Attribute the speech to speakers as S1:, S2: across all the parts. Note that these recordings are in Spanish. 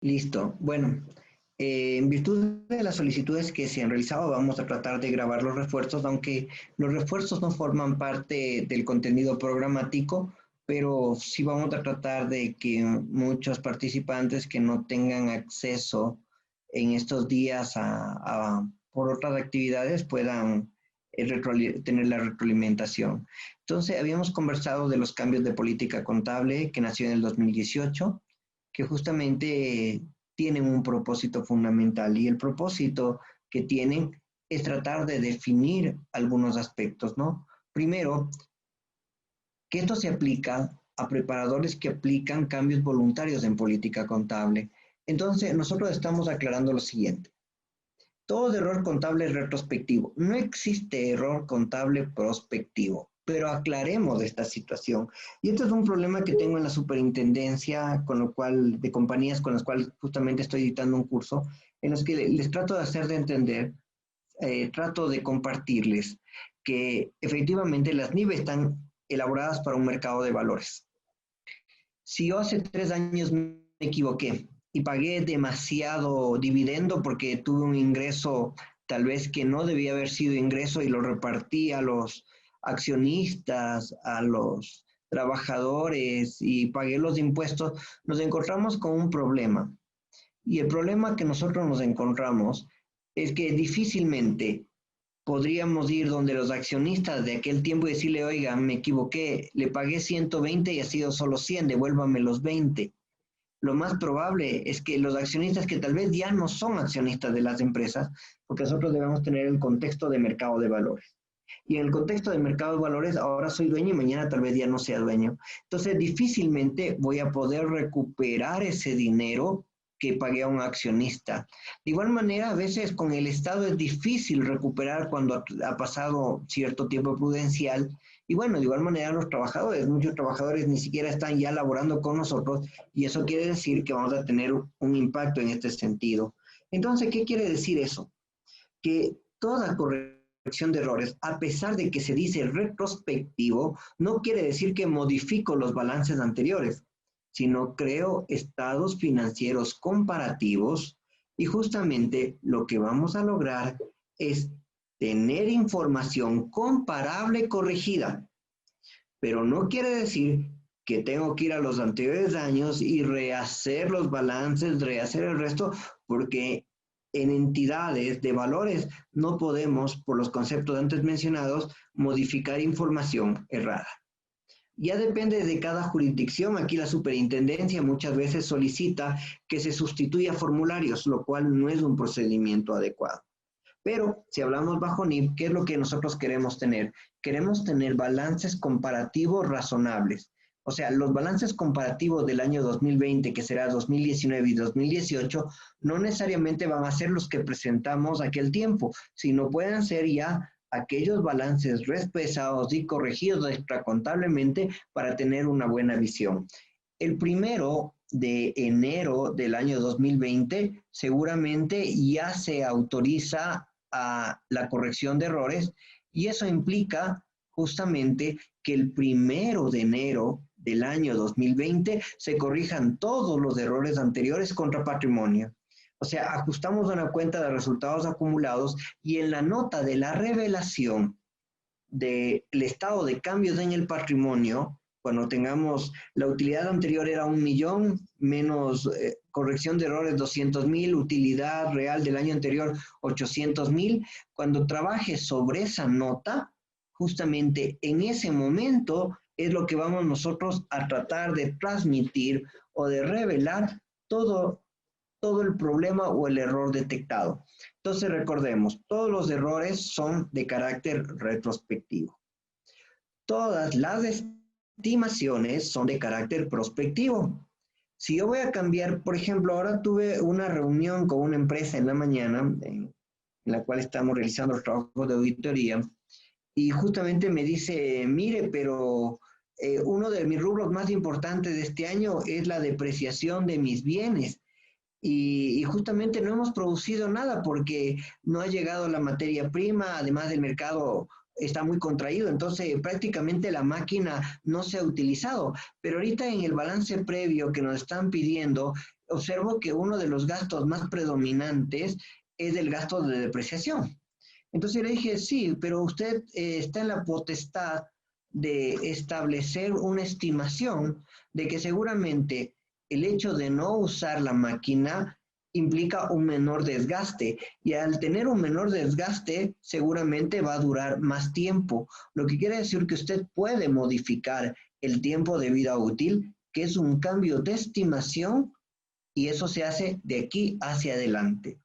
S1: Listo. Bueno, en virtud de las solicitudes que se han realizado, vamos a tratar de grabar los refuerzos, aunque los refuerzos no forman parte del contenido programático, pero sí vamos a tratar de que muchos participantes que no tengan acceso en estos días por otras actividades puedan tener la retroalimentación. Entonces, habíamos conversado de los cambios de política contable que nació en el 2018, que justamente tienen un propósito fundamental, y el propósito que tienen es tratar de definir algunos aspectos, ¿no? Primero, que esto se aplica a preparadores que aplican cambios voluntarios en política contable. Entonces, nosotros estamos aclarando lo siguiente. Todo error contable es retrospectivo. No existe error contable prospectivo, pero aclaremos esta situación. Y esto es un problema que tengo en la superintendencia, con lo cual, de compañías con las cuales justamente estoy editando un curso, en los que les trato de hacer de entender, trato de compartirles que efectivamente las NIBE están elaboradas para un mercado de valores. Si yo hace 3 años me equivoqué y pagué demasiado dividendo porque tuve un ingreso tal vez que no debía haber sido ingreso y lo repartí a los accionistas, a los trabajadores y pagué los impuestos, nos encontramos con un problema. Y el problema que nosotros nos encontramos es que difícilmente podríamos ir donde los accionistas de aquel tiempo y decirle, oiga, me equivoqué, le pagué 120 y ha sido solo 100, devuélvame los 20. Lo más probable es que los accionistas que tal vez ya no son accionistas de las empresas, porque nosotros debemos tener el contexto de mercado de valores. Y en el contexto de mercado de valores, ahora soy dueño y mañana tal vez ya no sea dueño. Entonces, difícilmente voy a poder recuperar ese dinero que pagué a un accionista. De igual manera, a veces con el Estado es difícil recuperar cuando ha pasado cierto tiempo prudencial. Y bueno, de igual manera los trabajadores, muchos trabajadores ni siquiera están ya laborando con nosotros y eso quiere decir que vamos a tener un impacto en este sentido. Entonces, ¿qué quiere decir eso? Que toda corrección de errores, a pesar de que se dice retrospectivo, no quiere decir que modifico los balances anteriores, sino creo estados financieros comparativos y justamente lo que vamos a lograr es tener información comparable corregida, pero no quiere decir que tengo que ir a los anteriores años y rehacer los balances, rehacer el resto, porque en entidades de valores no podemos, por los conceptos antes mencionados, modificar información errada. Ya depende de cada jurisdicción. Aquí la superintendencia muchas veces solicita que se sustituya formularios, lo cual no es un procedimiento adecuado. Pero si hablamos bajo NIB, ¿qué es lo que nosotros queremos tener? Queremos tener balances comparativos razonables. O sea, los balances comparativos del año 2020, que será 2019 y 2018, no necesariamente van a ser los que presentamos aquel tiempo, sino pueden ser ya aquellos balances repesados y corregidos extracontablemente para tener una buena visión. El 1 de enero del año 2020 seguramente ya se autoriza a la corrección de errores y eso implica justamente que el 1 de enero del año 2020 se corrijan todos los errores anteriores contra patrimonio. O sea, ajustamos una cuenta de resultados acumulados y en la nota de la revelación del estado de cambios en el patrimonio, cuando tengamos la utilidad anterior era 1.000.000 menos corrección de errores 200.000, utilidad real del año anterior 800.000, cuando trabaje sobre esa nota, justamente en ese momento es lo que vamos nosotros a tratar de transmitir o de revelar todo el problema o el error detectado. Entonces recordemos, todos los errores son de carácter retrospectivo. Todas las estimaciones son de carácter prospectivo. Si yo voy a cambiar, por ejemplo, ahora tuve una reunión con una empresa en la mañana en la cual estamos realizando los trabajos de auditoría y justamente me dice, mire, pero uno de mis rubros más importantes de este año es la depreciación de mis bienes. Y justamente no hemos producido nada porque no ha llegado la materia prima, además del mercado está muy contraído, entonces prácticamente la máquina no se ha utilizado. Pero ahorita en el balance previo que nos están pidiendo, observo que uno de los gastos más predominantes es el gasto de depreciación. Entonces le dije, sí, pero usted está en la potestad de establecer una estimación de que seguramente el hecho de no usar la máquina implica un menor desgaste y al tener un menor desgaste seguramente va a durar más tiempo, lo que quiere decir que usted puede modificar el tiempo de vida útil, que es un cambio de estimación y eso se hace de aquí hacia adelante.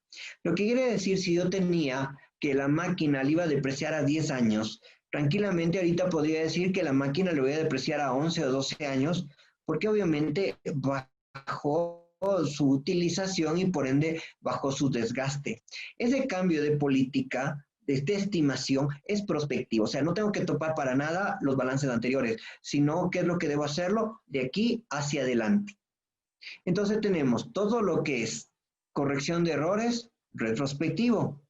S1: Lo que quiere decir, si yo tenía que la máquina le iba a depreciar a 10 años, tranquilamente ahorita podría decir que la máquina le voy a depreciar a 11 o 12 años, porque obviamente bajó su utilización y por ende bajó su desgaste. Ese cambio de política de estimación es prospectivo, o sea, no tengo que topar para nada los balances anteriores, sino qué es lo que debo hacerlo de aquí hacia adelante. Entonces tenemos todo lo que es corrección de errores, retrospectivo.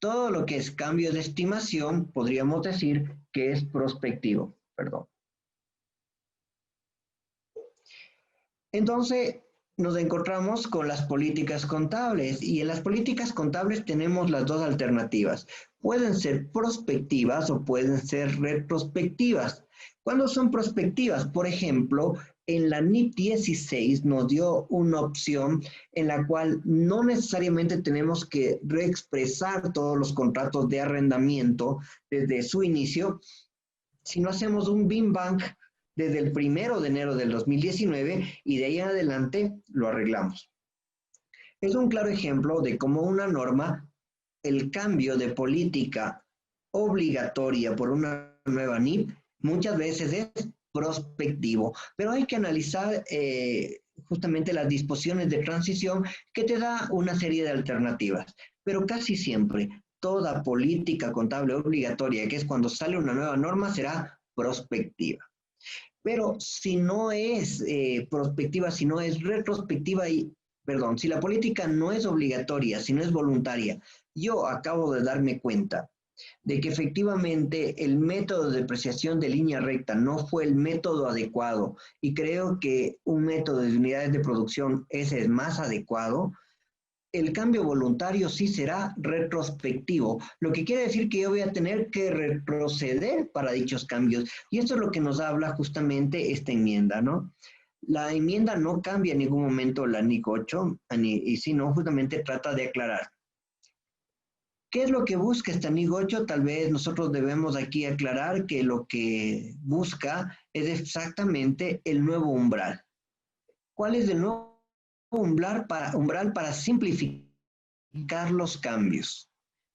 S1: Todo lo que es cambio de estimación, podríamos decir que es prospectivo. Perdón. Entonces nos encontramos con las políticas contables y en las políticas contables tenemos las dos alternativas. Pueden ser prospectivas o pueden ser retrospectivas. ¿Cuándo son prospectivas? Por ejemplo, en la NIP 16 nos dio una opción en la cual no necesariamente tenemos que reexpresar todos los contratos de arrendamiento desde su inicio, sino hacemos un BIM Bank desde el 1 de enero del 2019 y de ahí en adelante lo arreglamos. Es un claro ejemplo de cómo una norma, el cambio de política obligatoria por una nueva NIP, muchas veces es prospectivo, pero hay que analizar justamente las disposiciones de transición que te da una serie de alternativas, pero casi siempre toda política contable obligatoria, que es cuando sale una nueva norma, será prospectiva. Pero si no es prospectiva, si no es retrospectiva y, perdón, si la política no es obligatoria, si no es voluntaria, yo acabo de darme cuenta de que efectivamente el método de depreciación de línea recta no fue el método adecuado y creo que un método de unidades de producción ese es más adecuado, el cambio voluntario sí será retrospectivo, lo que quiere decir que yo voy a tener que retroceder para dichos cambios. Y esto es lo que nos habla justamente esta enmienda, ¿no? La enmienda no cambia en ningún momento la NIC 8, y sino justamente trata de aclarar. ¿Qué es lo que busca esta NIC 8? Tal vez nosotros debemos aquí aclarar que lo que busca es exactamente el nuevo umbral. ¿Cuál es el nuevo umbral para simplificar los cambios?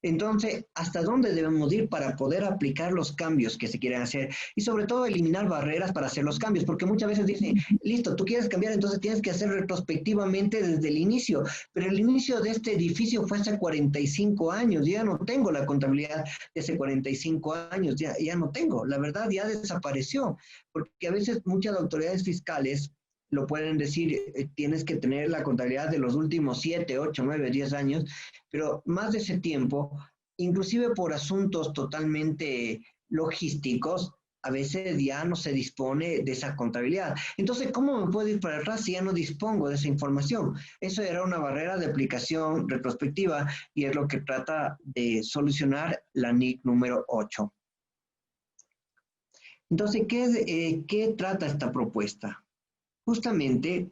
S1: Entonces, ¿hasta dónde debemos ir para poder aplicar los cambios que se quieren hacer? Y sobre todo, eliminar barreras para hacer los cambios, porque muchas veces dicen, listo, tú quieres cambiar, entonces tienes que hacer retrospectivamente desde el inicio, pero el inicio de este edificio fue hace 45 años, ya no tengo la contabilidad de hace 45 años, ya no tengo, la verdad ya desapareció, porque a veces muchas autoridades fiscales lo pueden decir, tienes que tener la contabilidad de los últimos 7, 8, 9, 10 años, pero más de ese tiempo, inclusive por asuntos totalmente logísticos, a veces ya no se dispone de esa contabilidad. Entonces, ¿cómo me puedo ir para atrás si ya no dispongo de esa información? Eso era una barrera de aplicación retrospectiva y es lo que trata de solucionar la NIC número 8. Entonces, ¿qué trata esta propuesta? Justamente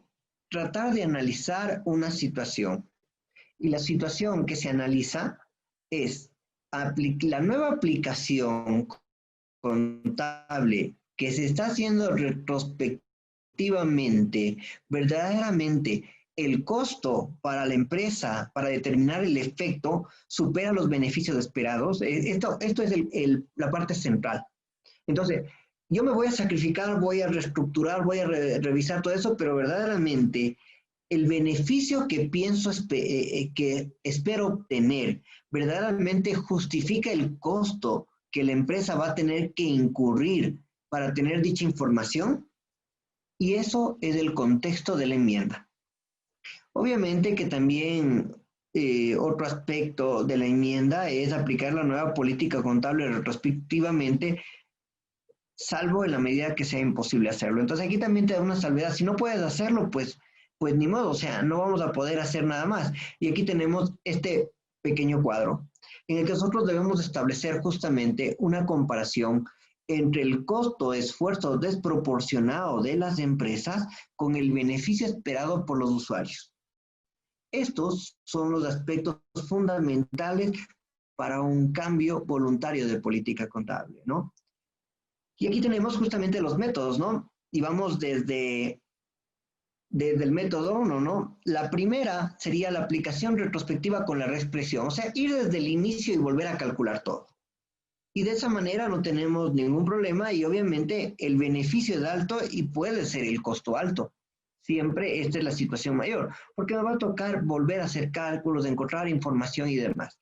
S1: tratar de analizar una situación. Y la situación que se analiza es la nueva aplicación contable que se está haciendo retrospectivamente, verdaderamente el costo para la empresa para determinar el efecto supera los beneficios esperados. Esto es la parte central. Entonces, yo me voy a sacrificar, voy a reestructurar, voy a revisar todo eso, pero verdaderamente el beneficio que pienso, que espero obtener, verdaderamente justifica el costo que la empresa va a tener que incurrir para tener dicha información. Y eso es el contexto de la enmienda. Obviamente que también otro aspecto de la enmienda es aplicar la nueva política contable retrospectivamente, salvo en la medida que sea imposible hacerlo. Entonces aquí también te da una salvedad. Si no puedes hacerlo, pues pues ni modo, o sea, no vamos a poder hacer nada más. Y aquí tenemos este pequeño cuadro en el que nosotros debemos establecer justamente una comparación entre el costo-esfuerzo desproporcionado de las empresas con el beneficio esperado por los usuarios. Estos son los aspectos fundamentales para un cambio voluntario de política contable, ¿no? Y aquí tenemos justamente los métodos, ¿no? Y vamos desde el método 1, ¿no? La primera sería la aplicación retrospectiva con la reexpresión, o sea, ir desde el inicio y volver a calcular todo. Y de esa manera no tenemos ningún problema y obviamente el beneficio es alto y puede ser el costo alto. Siempre esta es la situación mayor, porque me va a tocar volver a hacer cálculos, encontrar información y demás.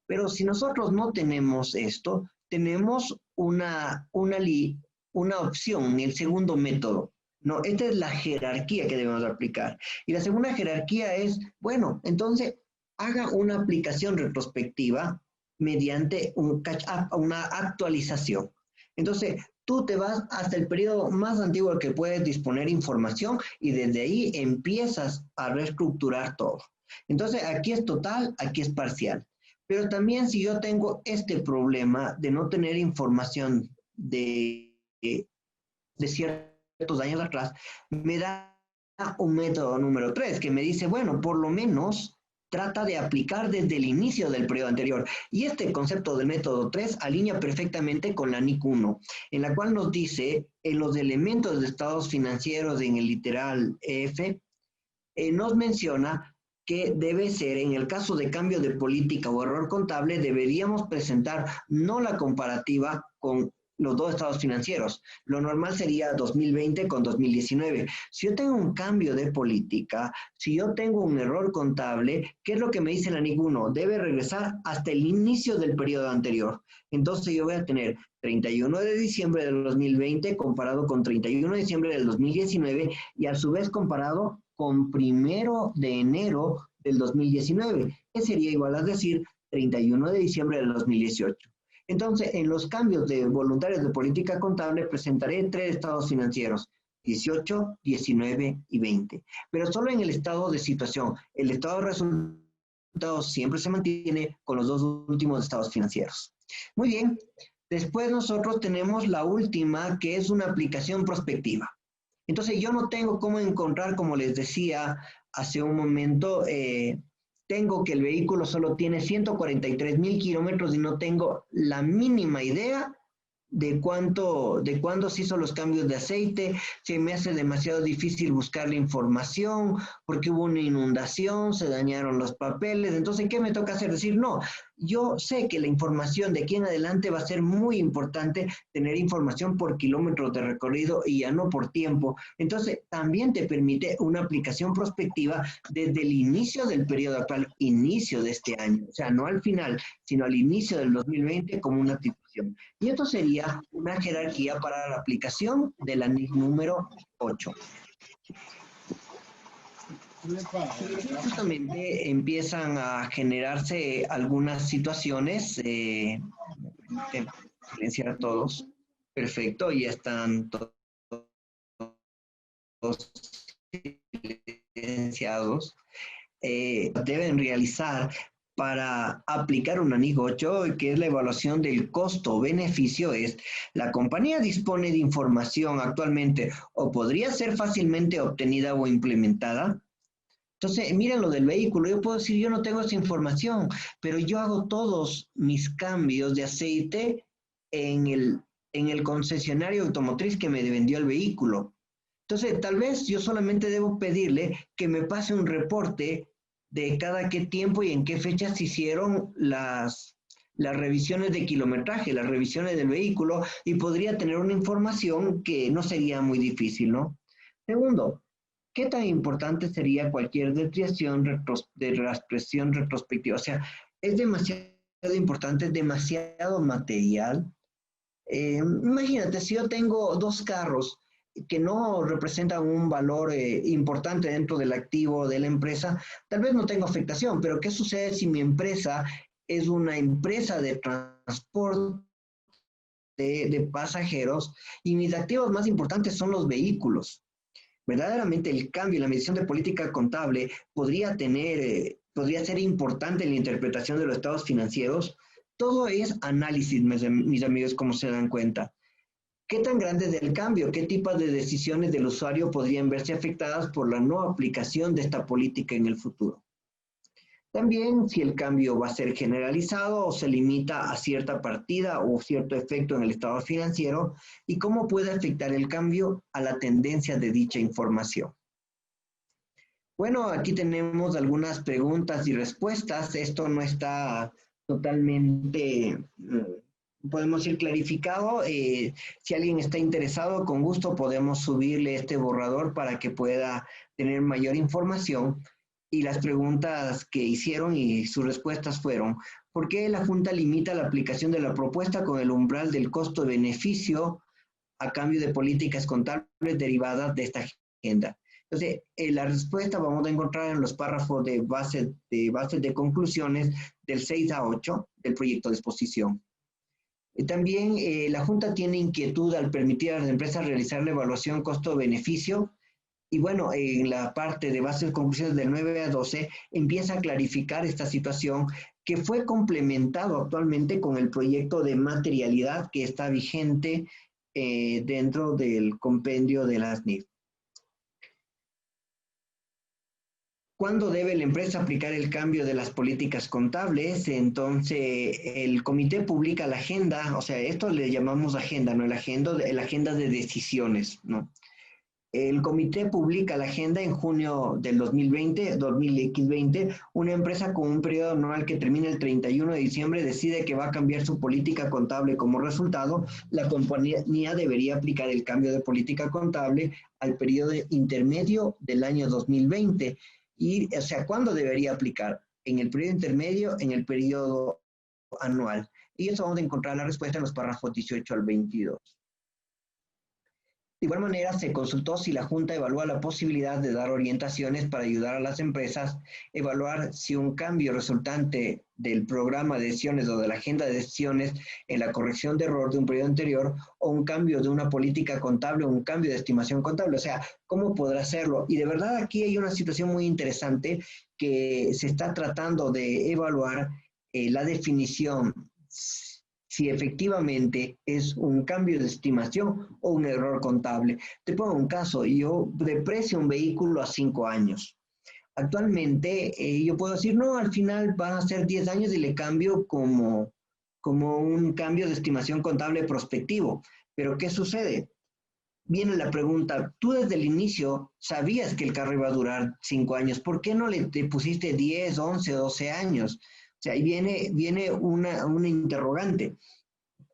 S1: Pero si nosotros no tenemos esto, tenemos una opción, el segundo método. No, esta es la jerarquía que debemos aplicar. Y la segunda jerarquía es, bueno, entonces haga una aplicación retrospectiva mediante un catch-up, una actualización. Entonces, tú te vas hasta el periodo más antiguo que puedes disponer información y desde ahí empiezas a reestructurar todo. Entonces, aquí es total, aquí es parcial. Pero también si yo tengo este problema de no tener información de ciertos años atrás, me da un método número 3 que me dice, bueno, por lo menos trata de aplicar desde el inicio del periodo anterior. Y este concepto del método 3 alinea perfectamente con la NIC 1, en la cual nos dice, en los elementos de estados financieros, en el literal EF, nos menciona que debe ser, en el caso de cambio de política o error contable, deberíamos presentar no la comparativa con los dos estados financieros. Lo normal sería 2020 con 2019. Si yo tengo un cambio de política, si yo tengo un error contable, ¿qué es lo que me dice la NIC 1? Debe regresar hasta el inicio del periodo anterior. Entonces yo voy a tener 31 de diciembre del 2020 comparado con 31 de diciembre del 2019 y a su vez comparado con 1 de enero del 2019, que sería igual a decir 31 de diciembre del 2018. Entonces, en los cambios de voluntarios de política contable presentaré 3 estados financieros, 18, 19 y 20, pero solo en el estado de situación. El estado de resultados siempre se mantiene con los dos últimos estados financieros. Muy bien, después nosotros tenemos la última, que es una aplicación prospectiva. Entonces yo no tengo cómo encontrar, como les decía hace un momento, tengo que el vehículo solo tiene 143,000 kilómetros y no tengo la mínima idea de cuándo se hizo los cambios de aceite, se me hace demasiado difícil buscar la información, porque hubo una inundación, se dañaron los papeles, entonces, ¿qué me toca hacer? Decir, no, yo sé que la información de aquí en adelante va a ser muy importante tener información por kilómetros de recorrido y ya no por tiempo. Entonces, también te permite una aplicación prospectiva desde el inicio del periodo actual, inicio de este año, o sea, no al final, sino al inicio del 2020 como una titulación. Y esto sería una jerarquía para la aplicación de la NIC número 8. Y justamente empiezan a generarse algunas situaciones, silenciar a todos, perfecto, ya están todos silenciados, deben realizar para aplicar una NIC 8, que es la evaluación del costo-beneficio, es la compañía dispone de información actualmente o podría ser fácilmente obtenida o implementada. Entonces, miren lo del vehículo, yo puedo decir, yo no tengo esa información, pero yo hago todos mis cambios de aceite en el concesionario automotriz que me vendió el vehículo. Entonces, tal vez yo solamente debo pedirle que me pase un reporte de cada qué tiempo y en qué fechas se hicieron las revisiones de kilometraje, las revisiones del vehículo, y podría tener una información que no sería muy difícil, ¿no? Segundo, ¿qué tan importante sería cualquier desviación de reexpresión retrospectiva? O sea, es demasiado importante, es demasiado material. Imagínate, si yo tengo dos carros que no representan un valor importante dentro del activo de la empresa, tal vez no tengo afectación, pero ¿qué sucede si mi empresa es una empresa de transporte de pasajeros y mis activos más importantes son los vehículos? Verdaderamente el cambio en la medición de política contable podría ser importante en la interpretación de los estados financieros. Todo es análisis, mis amigos, como se dan cuenta. ¿Qué tan grande es el cambio? ¿Qué tipos de decisiones del usuario podrían verse afectadas por la no aplicación de esta política en el futuro? También si el cambio va a ser generalizado o se limita a cierta partida o cierto efecto en el estado financiero y cómo puede afectar el cambio a la tendencia de dicha información. Bueno, aquí tenemos algunas preguntas y respuestas. Esto no está totalmente, podemos decir, clarificado. Si alguien está interesado, con gusto podemos subirle este borrador para que pueda tener mayor información. Y las preguntas que hicieron y sus respuestas fueron: ¿por qué la Junta limita la aplicación de la propuesta con el umbral del costo-beneficio a cambio de políticas contables derivadas de esta agenda? Entonces, la respuesta vamos a encontrar en los párrafos de bases de conclusiones del 6 a 8 del proyecto de exposición. También la Junta tiene inquietud al permitir a las empresas realizar la evaluación costo-beneficio. Y bueno, en la parte de bases de conclusiones del 9 a 12 empieza a clarificar esta situación que fue complementado actualmente con el proyecto de materialidad que está vigente dentro del compendio de las NIF. ¿Cuándo debe la empresa aplicar el cambio de las políticas contables? Entonces, el comité publica la agenda, o sea, esto le llamamos agenda, ¿no? La agenda de decisiones, ¿no? El comité publica la agenda en junio del 2020. Una empresa con un periodo anual que termina el 31 de diciembre decide que va a cambiar su política contable. Como resultado, la compañía debería aplicar el cambio de política contable al periodo intermedio del año 2020. Y, o sea, ¿cuándo debería aplicar? En el periodo intermedio, en el periodo anual. Y eso vamos a encontrar la respuesta en los párrafos 18 al 22. De igual manera, se consultó si la Junta evalúa la posibilidad de dar orientaciones para ayudar a las empresas, evaluar si un cambio resultante del programa de decisiones o de la agenda de decisiones en la corrección de error de un periodo anterior o un cambio de una política contable o un cambio de estimación contable. O sea, ¿cómo podrá hacerlo? Y de verdad aquí hay una situación muy interesante que se está tratando de evaluar la definición si efectivamente es un cambio de estimación o un error contable. Te pongo un caso: yo deprecio un vehículo a 5 años. Actualmente yo puedo decir, no, al final van a ser 10 años y le cambio como un cambio de estimación contable prospectivo. Pero ¿qué sucede? Viene la pregunta: tú desde el inicio sabías que el carro iba a durar 5 años, ¿por qué no te pusiste 10, 11, 12 años? O sea, ahí viene una interrogante.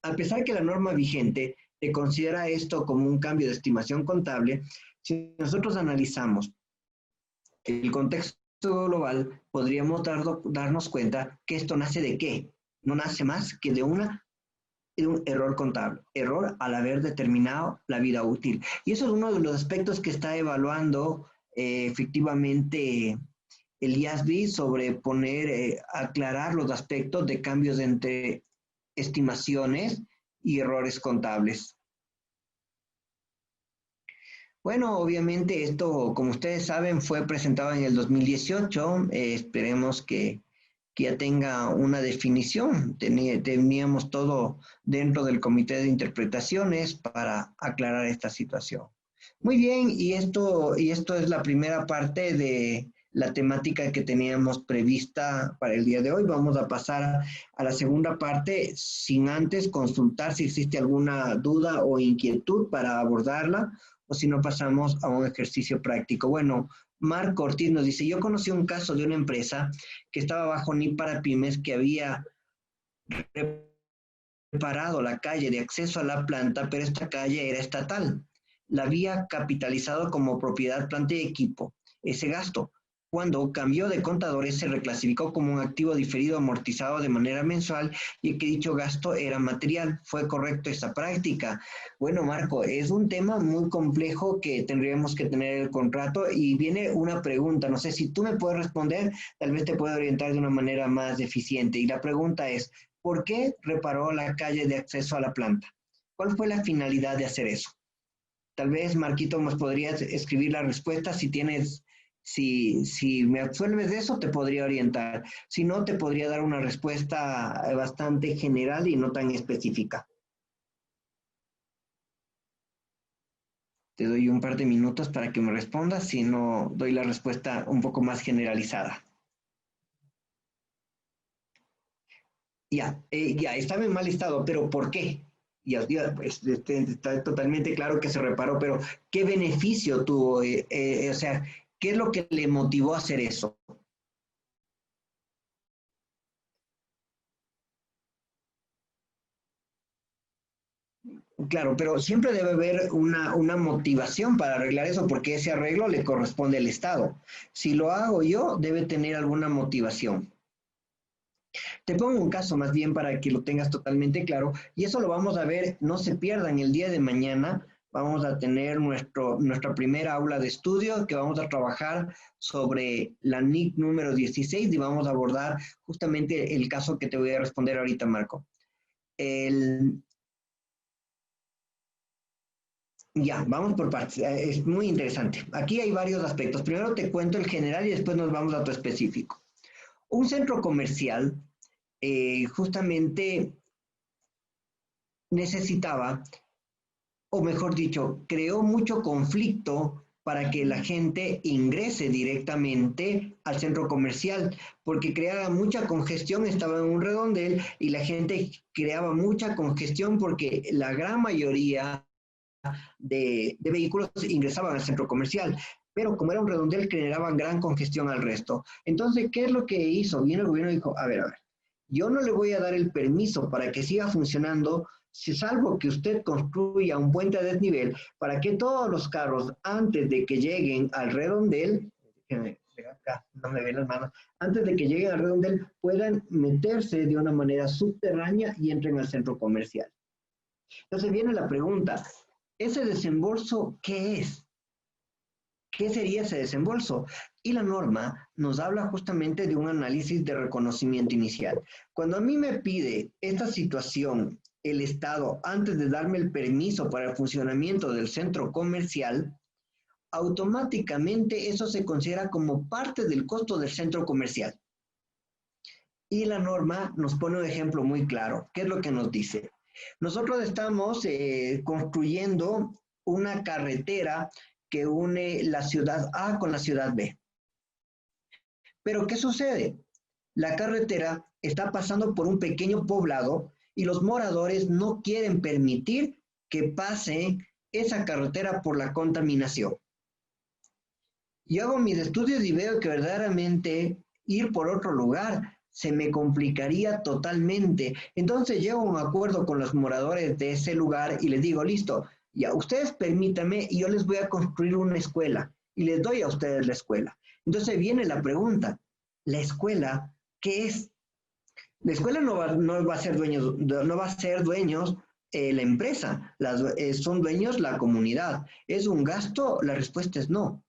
S1: A pesar que la norma vigente te considera esto como un cambio de estimación contable, si nosotros analizamos el contexto global, podríamos darnos cuenta que esto nace ¿de qué? No nace más que de un error contable, error al haber determinado la vida útil. Y eso es uno de los aspectos que está evaluando efectivamente el IASB sobre aclarar los aspectos de cambios entre estimaciones y errores contables. Bueno, obviamente esto, como ustedes saben, fue presentado en el 2018. Esperemos que ya tenga una definición. Teníamos todo dentro del comité de interpretaciones para aclarar esta situación. Muy bien, y esto es la primera parte de la temática que teníamos prevista para el día de hoy. Vamos a pasar a la segunda parte sin antes consultar si existe alguna duda o inquietud para abordarla, o si no pasamos a un ejercicio práctico. Bueno, Marco Ortiz nos dice: yo conocí un caso de una empresa que estaba bajo NIF para pymes que había reparado la calle de acceso a la planta, pero esta calle era estatal. La había capitalizado como propiedad, planta y equipo. Ese gasto, cuando cambió de contadores, se reclasificó como un activo diferido amortizado de manera mensual, y que dicho gasto era material. ¿Fue correcto esta práctica? Bueno, Marco, es un tema muy complejo que tendríamos que tener el contrato, y viene una pregunta, no sé si tú me puedes responder, tal vez te pueda orientar de una manera más eficiente. Y la pregunta es: ¿por qué reparó la calle de acceso a la planta? ¿Cuál fue la finalidad de hacer eso? Tal vez, Marquito, nos podrías escribir la respuesta si tienes, si me absuelves de eso, te podría orientar. Si no, te podría dar una respuesta bastante general y no tan específica. Te doy un par de minutos para que me respondas, si no, doy la respuesta un poco más generalizada. Ya, estaba en mal estado, pero ¿por qué? Ya, pues, está totalmente claro que se reparó, pero ¿qué beneficio tuvo? O sea, ¿qué es lo que le motivó a hacer eso? Claro, pero siempre debe haber una motivación para arreglar eso, porque ese arreglo le corresponde al Estado. Si lo hago yo, debe tener alguna motivación. Te pongo un caso más bien para que lo tengas totalmente claro, y eso lo vamos a ver, no se pierdan el día de mañana. Vamos a tener nuestra primera aula de estudio que vamos a trabajar sobre la NIC número 16 y vamos a abordar justamente el caso que te voy a responder ahorita, Marco. El, Ya, vamos por partes. Es muy interesante. Aquí hay varios aspectos. Primero te cuento el general y después nos vamos a tu específico. Un centro comercial justamente necesitaba, o mejor dicho, creó mucho conflicto para que la gente ingrese directamente al centro comercial, porque creaba mucha congestión, estaba en un redondel y la gente creaba mucha congestión porque la gran mayoría de vehículos ingresaban al centro comercial, pero como era un redondel generaban gran congestión al resto. Entonces, ¿qué es lo que hizo? Viene el gobierno y dijo, a ver, yo no le voy a dar el permiso para que siga funcionando, si salvo que usted construya un puente a desnivel para que todos los carros, antes de que lleguen al redondel, acá, no me ven las manos, antes de que lleguen al redondel, puedan meterse de una manera subterránea y entren al centro comercial. Entonces viene la pregunta, ¿ese desembolso qué es? ¿Qué sería ese desembolso? Y la norma nos habla justamente de un análisis de reconocimiento inicial. Cuando a mí me pide esta situación el Estado antes de darme el permiso para el funcionamiento del centro comercial, automáticamente eso se considera como parte del costo del centro comercial. Y la norma nos pone un ejemplo muy claro. ¿Qué es lo que nos dice? Nosotros estamos construyendo una carretera que une la ciudad A con la ciudad B. Pero ¿qué sucede? La carretera está pasando por un pequeño poblado y los moradores no quieren permitir que pase esa carretera por la contaminación. Yo hago mis estudios y veo que verdaderamente ir por otro lugar se me complicaría totalmente. Entonces llego a un acuerdo con los moradores de ese lugar y les digo, listo, ya ustedes permítanme y yo les voy a construir una escuela y les doy a ustedes la escuela. Entonces viene la pregunta, ¿la escuela qué es? La escuela no va a ser dueños, no va a ser dueños la empresa, son dueños la comunidad. ¿Es un gasto? La respuesta es no,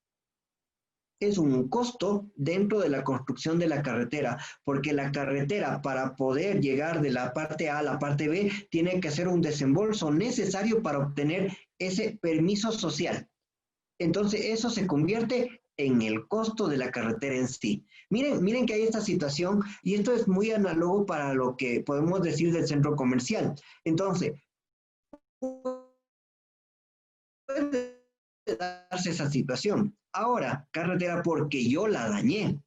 S1: es un costo dentro de la construcción de la carretera, porque la carretera para poder llegar de la parte A a la parte B tiene que hacer un desembolso necesario para obtener ese permiso social. Entonces eso se convierte en el costo de la carretera en sí. Miren que hay esta situación y esto es muy análogo para lo que podemos decir del centro comercial. Entonces, puede darse esa situación. Ahora, carretera porque yo la dañé.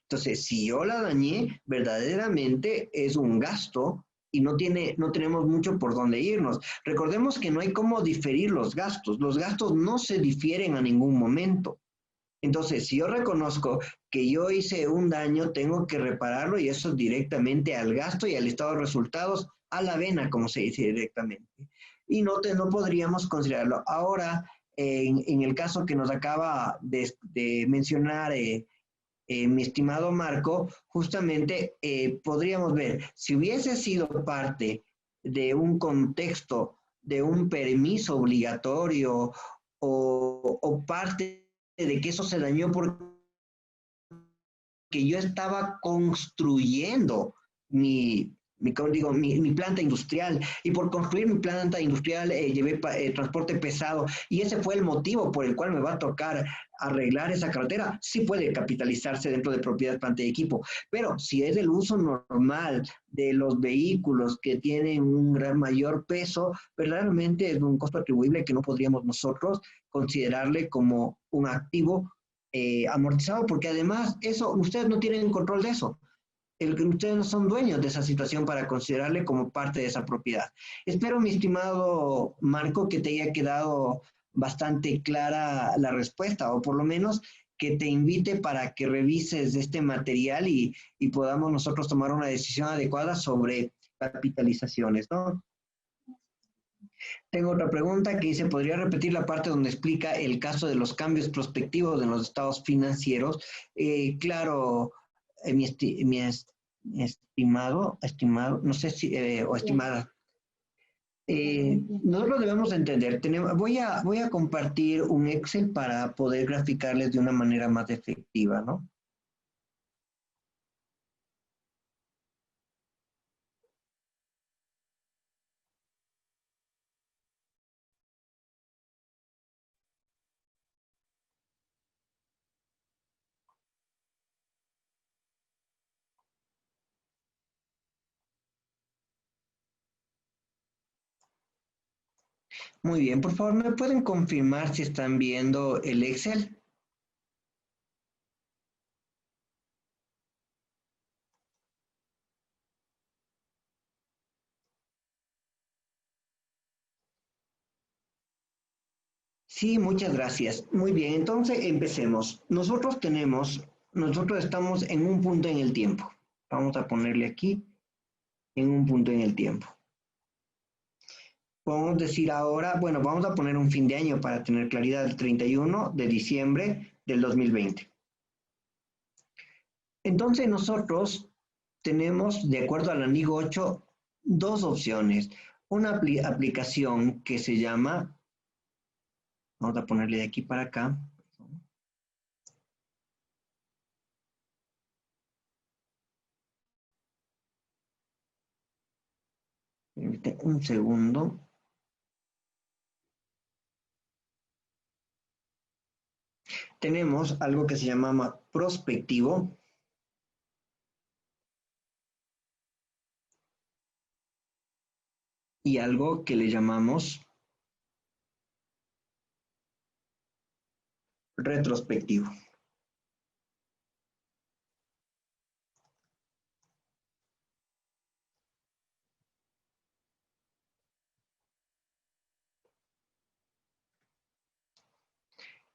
S1: Entonces, si yo la dañé, verdaderamente es un gasto y no tenemos mucho por dónde irnos. Recordemos que no hay cómo diferir los gastos. Los gastos no se difieren a ningún momento. Entonces, si yo reconozco que yo hice un daño, tengo que repararlo y eso directamente al gasto y al estado de resultados, a la vena, como se dice directamente. Y no podríamos considerarlo. Ahora, en el caso que nos acaba de mencionar mi estimado Marco, justamente podríamos ver, si hubiese sido parte de un contexto, de un permiso obligatorio o parte de que eso se dañó porque yo estaba construyendo mi planta industrial, y por construir mi planta industrial llevé transporte pesado, y ese fue el motivo por el cual me va a tocar arreglar esa carretera. Sí puede capitalizarse dentro de propiedad, planta y equipo, pero si es el uso normal de los vehículos que tienen un gran mayor peso, verdaderamente es un costo atribuible que no podríamos nosotros considerarle como un activo amortizado, porque además eso, ustedes no tienen control de eso. Ustedes no son dueños de esa situación para considerarle como parte de esa propiedad. Espero, mi estimado Marco, que te haya quedado bastante clara la respuesta, o por lo menos que te invite para que revises este material y podamos nosotros tomar una decisión adecuada sobre capitalizaciones, ¿no? Tengo otra pregunta que dice, ¿podría repetir la parte donde explica el caso de los cambios prospectivos en los estados financieros? Claro, mi estimado, no sé si, o estimada, nosotros debemos entender, voy a compartir un Excel para poder graficarles de una manera más efectiva, ¿no? Muy bien, por favor, ¿me pueden confirmar si están viendo el Excel? Sí, muchas gracias. Muy bien, entonces empecemos. Nosotros estamos en un punto en el tiempo. Vamos a ponerle aquí en un punto en el tiempo. Podemos decir ahora, bueno, vamos a poner un fin de año para tener claridad, el 31 de diciembre del 2020. Entonces nosotros tenemos, de acuerdo al anillo 8, dos opciones. Una aplicación que se llama, vamos a ponerle de aquí para acá, un segundo. Tenemos algo que se llama prospectivo y algo que le llamamos retrospectivo.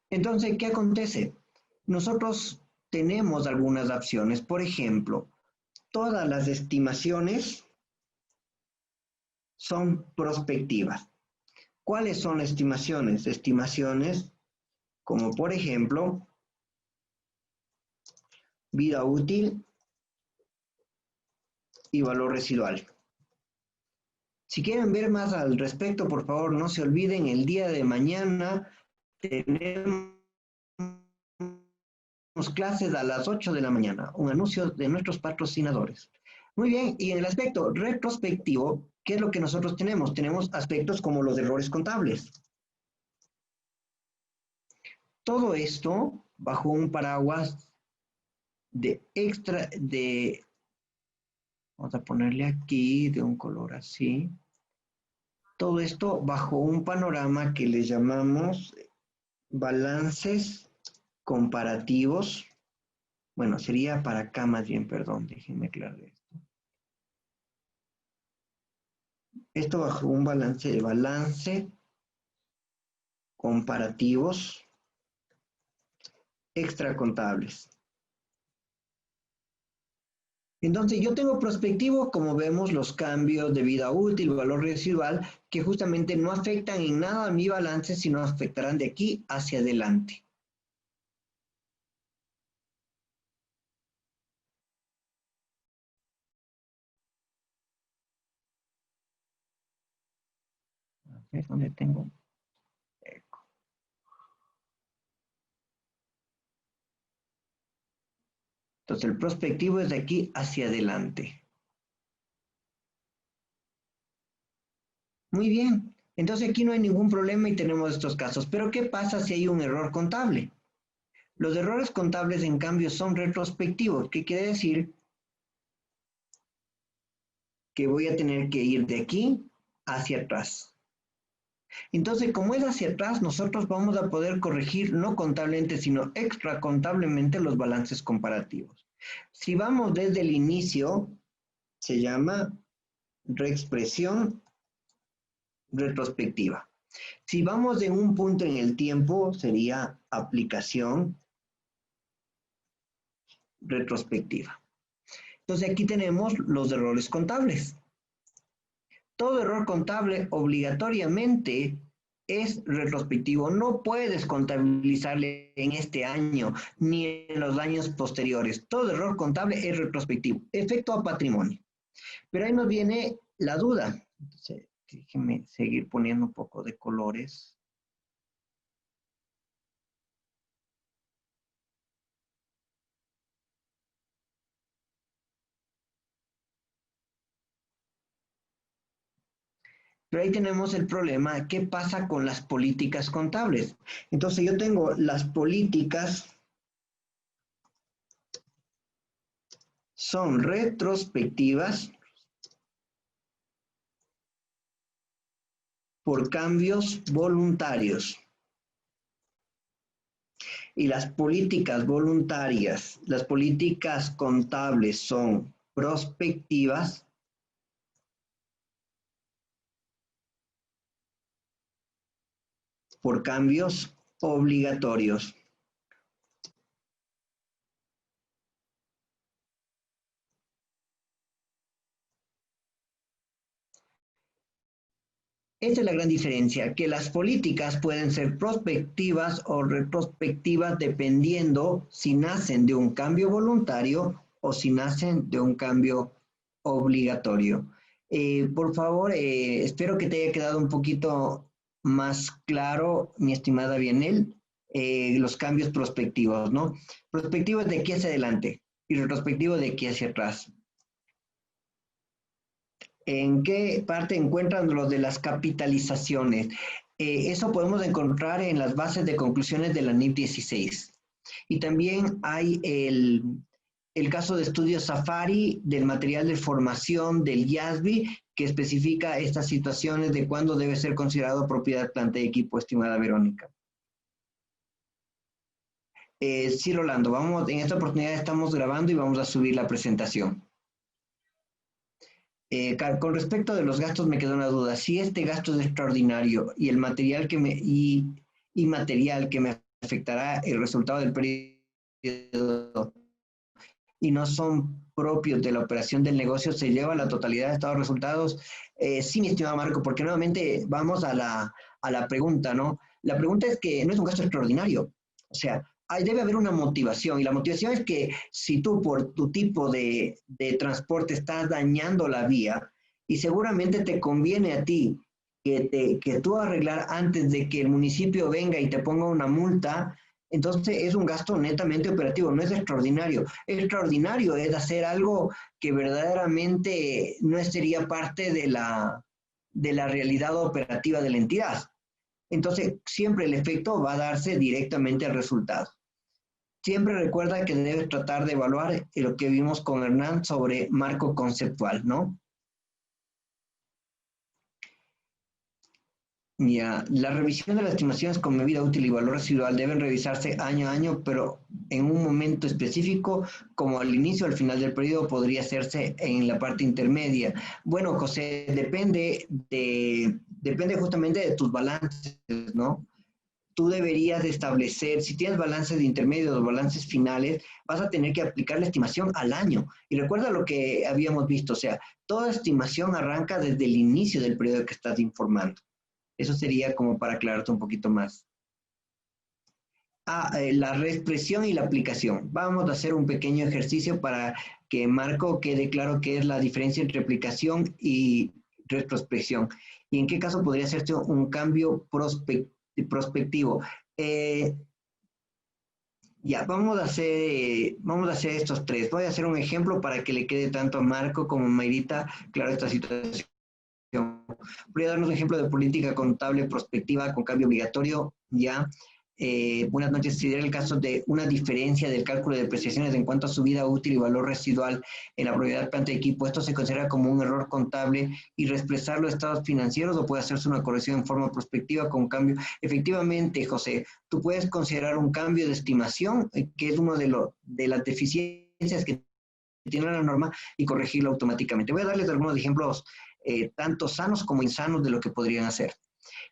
S1: Entonces, ¿qué acontece? Nosotros tenemos algunas opciones. Por ejemplo, todas las estimaciones son prospectivas. ¿Cuáles son estimaciones? Estimaciones como, por ejemplo, vida útil y valor residual. Si quieren ver más al respecto, por favor, no se olviden, el día de mañana tenemos clases a las 8 de la mañana, un anuncio de nuestros patrocinadores. Muy bien, y en el aspecto retrospectivo, ¿qué es lo que nosotros tenemos? Tenemos aspectos como los errores contables. Todo esto bajo un paraguas vamos a ponerle aquí de un color así. Todo esto bajo un panorama que le llamamos balances comparativos. Bueno, sería para acá más bien, perdón, déjenme aclarar esto. Esto bajo un balance comparativos extracontables. Entonces, yo tengo prospectivo, como vemos, los cambios de vida útil, valor residual, que justamente no afectan en nada a mi balance, sino afectarán de aquí hacia adelante. Es donde tengo. Entonces, el prospectivo es de aquí hacia adelante. Muy bien. Entonces aquí no hay ningún problema y tenemos estos casos. Pero ¿qué pasa si hay un error contable? Los errores contables, en cambio, son retrospectivos. ¿Qué quiere decir? Que voy a tener que ir de aquí hacia atrás. Entonces, como es hacia atrás, nosotros vamos a poder corregir no contablemente, sino extracontablemente los balances comparativos. Si vamos desde el inicio, se llama reexpresión retrospectiva. Si vamos de un punto en el tiempo, sería aplicación retrospectiva. Entonces, aquí tenemos los errores contables. Todo error contable obligatoriamente es retrospectivo. No puedes contabilizarle en este año ni en los años posteriores. Todo error contable es retrospectivo. Efecto a patrimonio. Pero ahí nos viene la duda. Entonces, déjenme seguir poniendo un poco de colores. Pero ahí tenemos el problema, ¿qué pasa con las políticas contables? Entonces yo tengo las políticas son retrospectivas por cambios voluntarios. Y las políticas voluntarias, las políticas contables son prospectivas por cambios obligatorios. Esta es la gran diferencia, que las políticas pueden ser prospectivas o retrospectivas dependiendo si nacen de un cambio voluntario o si nacen de un cambio obligatorio. Por favor, espero que te haya quedado un poquito más claro, mi estimada Bienel, los cambios prospectivos, ¿no? Prospectivos de aquí hacia adelante y retrospectivos de aquí hacia atrás. ¿En qué parte encuentran los de las capitalizaciones? Eso podemos encontrar en las bases de conclusiones de la NIF 16. Y también hay el caso de estudio Safari del material de formación del IASBI que especifica estas situaciones de cuándo debe ser considerado propiedad, planta y equipo, estimada Verónica. Sí, Rolando, vamos, en esta oportunidad estamos grabando y vamos a subir la presentación. Con respecto de los gastos me quedó una duda. Si este gasto es extraordinario y el material y material que me afectará el resultado del periodo y no son propios de la operación del negocio, se lleva la totalidad de estos resultados. Sí, mi estimado Marco, porque nuevamente vamos a la pregunta, ¿no? La pregunta es que no es un gasto extraordinario. O sea, debe haber una motivación y la motivación es que si tú por tu tipo de transporte estás dañando la vía y seguramente te conviene a ti que tú arreglar antes de que el municipio venga y te ponga una multa, entonces es un gasto netamente operativo, no es extraordinario. Extraordinario es hacer algo que verdaderamente no sería parte de la realidad operativa de la entidad. Entonces, siempre el efecto va a darse directamente al resultado. Siempre recuerda que debes tratar de evaluar lo que vimos con Hernán sobre marco conceptual, ¿no? Ya, la revisión de las estimaciones con medida útil y valor residual deben revisarse año a año, pero en un momento específico, como al inicio o al final del periodo, podría hacerse en la parte intermedia. Bueno, José, depende justamente de tus balances, ¿no? Tú deberías de establecer, si tienes balances de intermedio o balances finales, vas a tener que aplicar la estimación al año. Y recuerda lo que habíamos visto, o sea, toda estimación arranca desde el inicio del periodo que estás informando. Eso sería como para aclararte un poquito más. La reexpresión y la aplicación. Vamos a hacer un pequeño ejercicio para que Marco quede claro qué es la diferencia entre aplicación y retrospección. Y en qué caso podría hacerse un cambio prospectivo. Ya, vamos a hacer estos tres. Voy a hacer un ejemplo para que le quede tanto a Marco como a Mayrita claro esta situación. Voy a darnos un ejemplo de política contable prospectiva con cambio obligatorio. Ya, buenas noches. Si diera el caso de una diferencia del cálculo de depreciaciones en cuanto a su vida útil y valor residual en la propiedad planta de equipo, ¿esto se considera como un error contable y reexpresar los estados financieros o puede hacerse una corrección en forma prospectiva con cambio? Efectivamente, José, tú puedes considerar un cambio de estimación, que es uno de las deficiencias que tiene la norma, y corregirlo automáticamente. Voy a darles algunos ejemplos tanto sanos como insanos de lo que podrían hacer.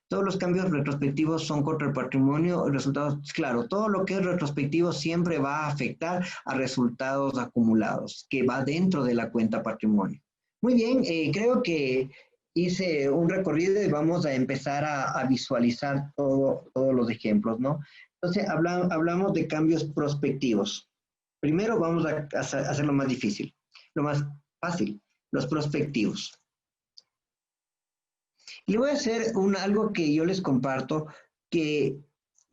S1: Todos los cambios retrospectivos son contra el patrimonio, resultados, claro, todo lo que es retrospectivo siempre va a afectar a resultados acumulados, que va dentro de la cuenta patrimonio. Muy bien, creo que hice un recorrido y vamos a empezar a visualizar todos los ejemplos, ¿no? Entonces, hablamos de cambios prospectivos. Primero vamos a hacer lo más difícil, lo más fácil, los prospectivos. Y le voy a hacer algo que yo les comparto, que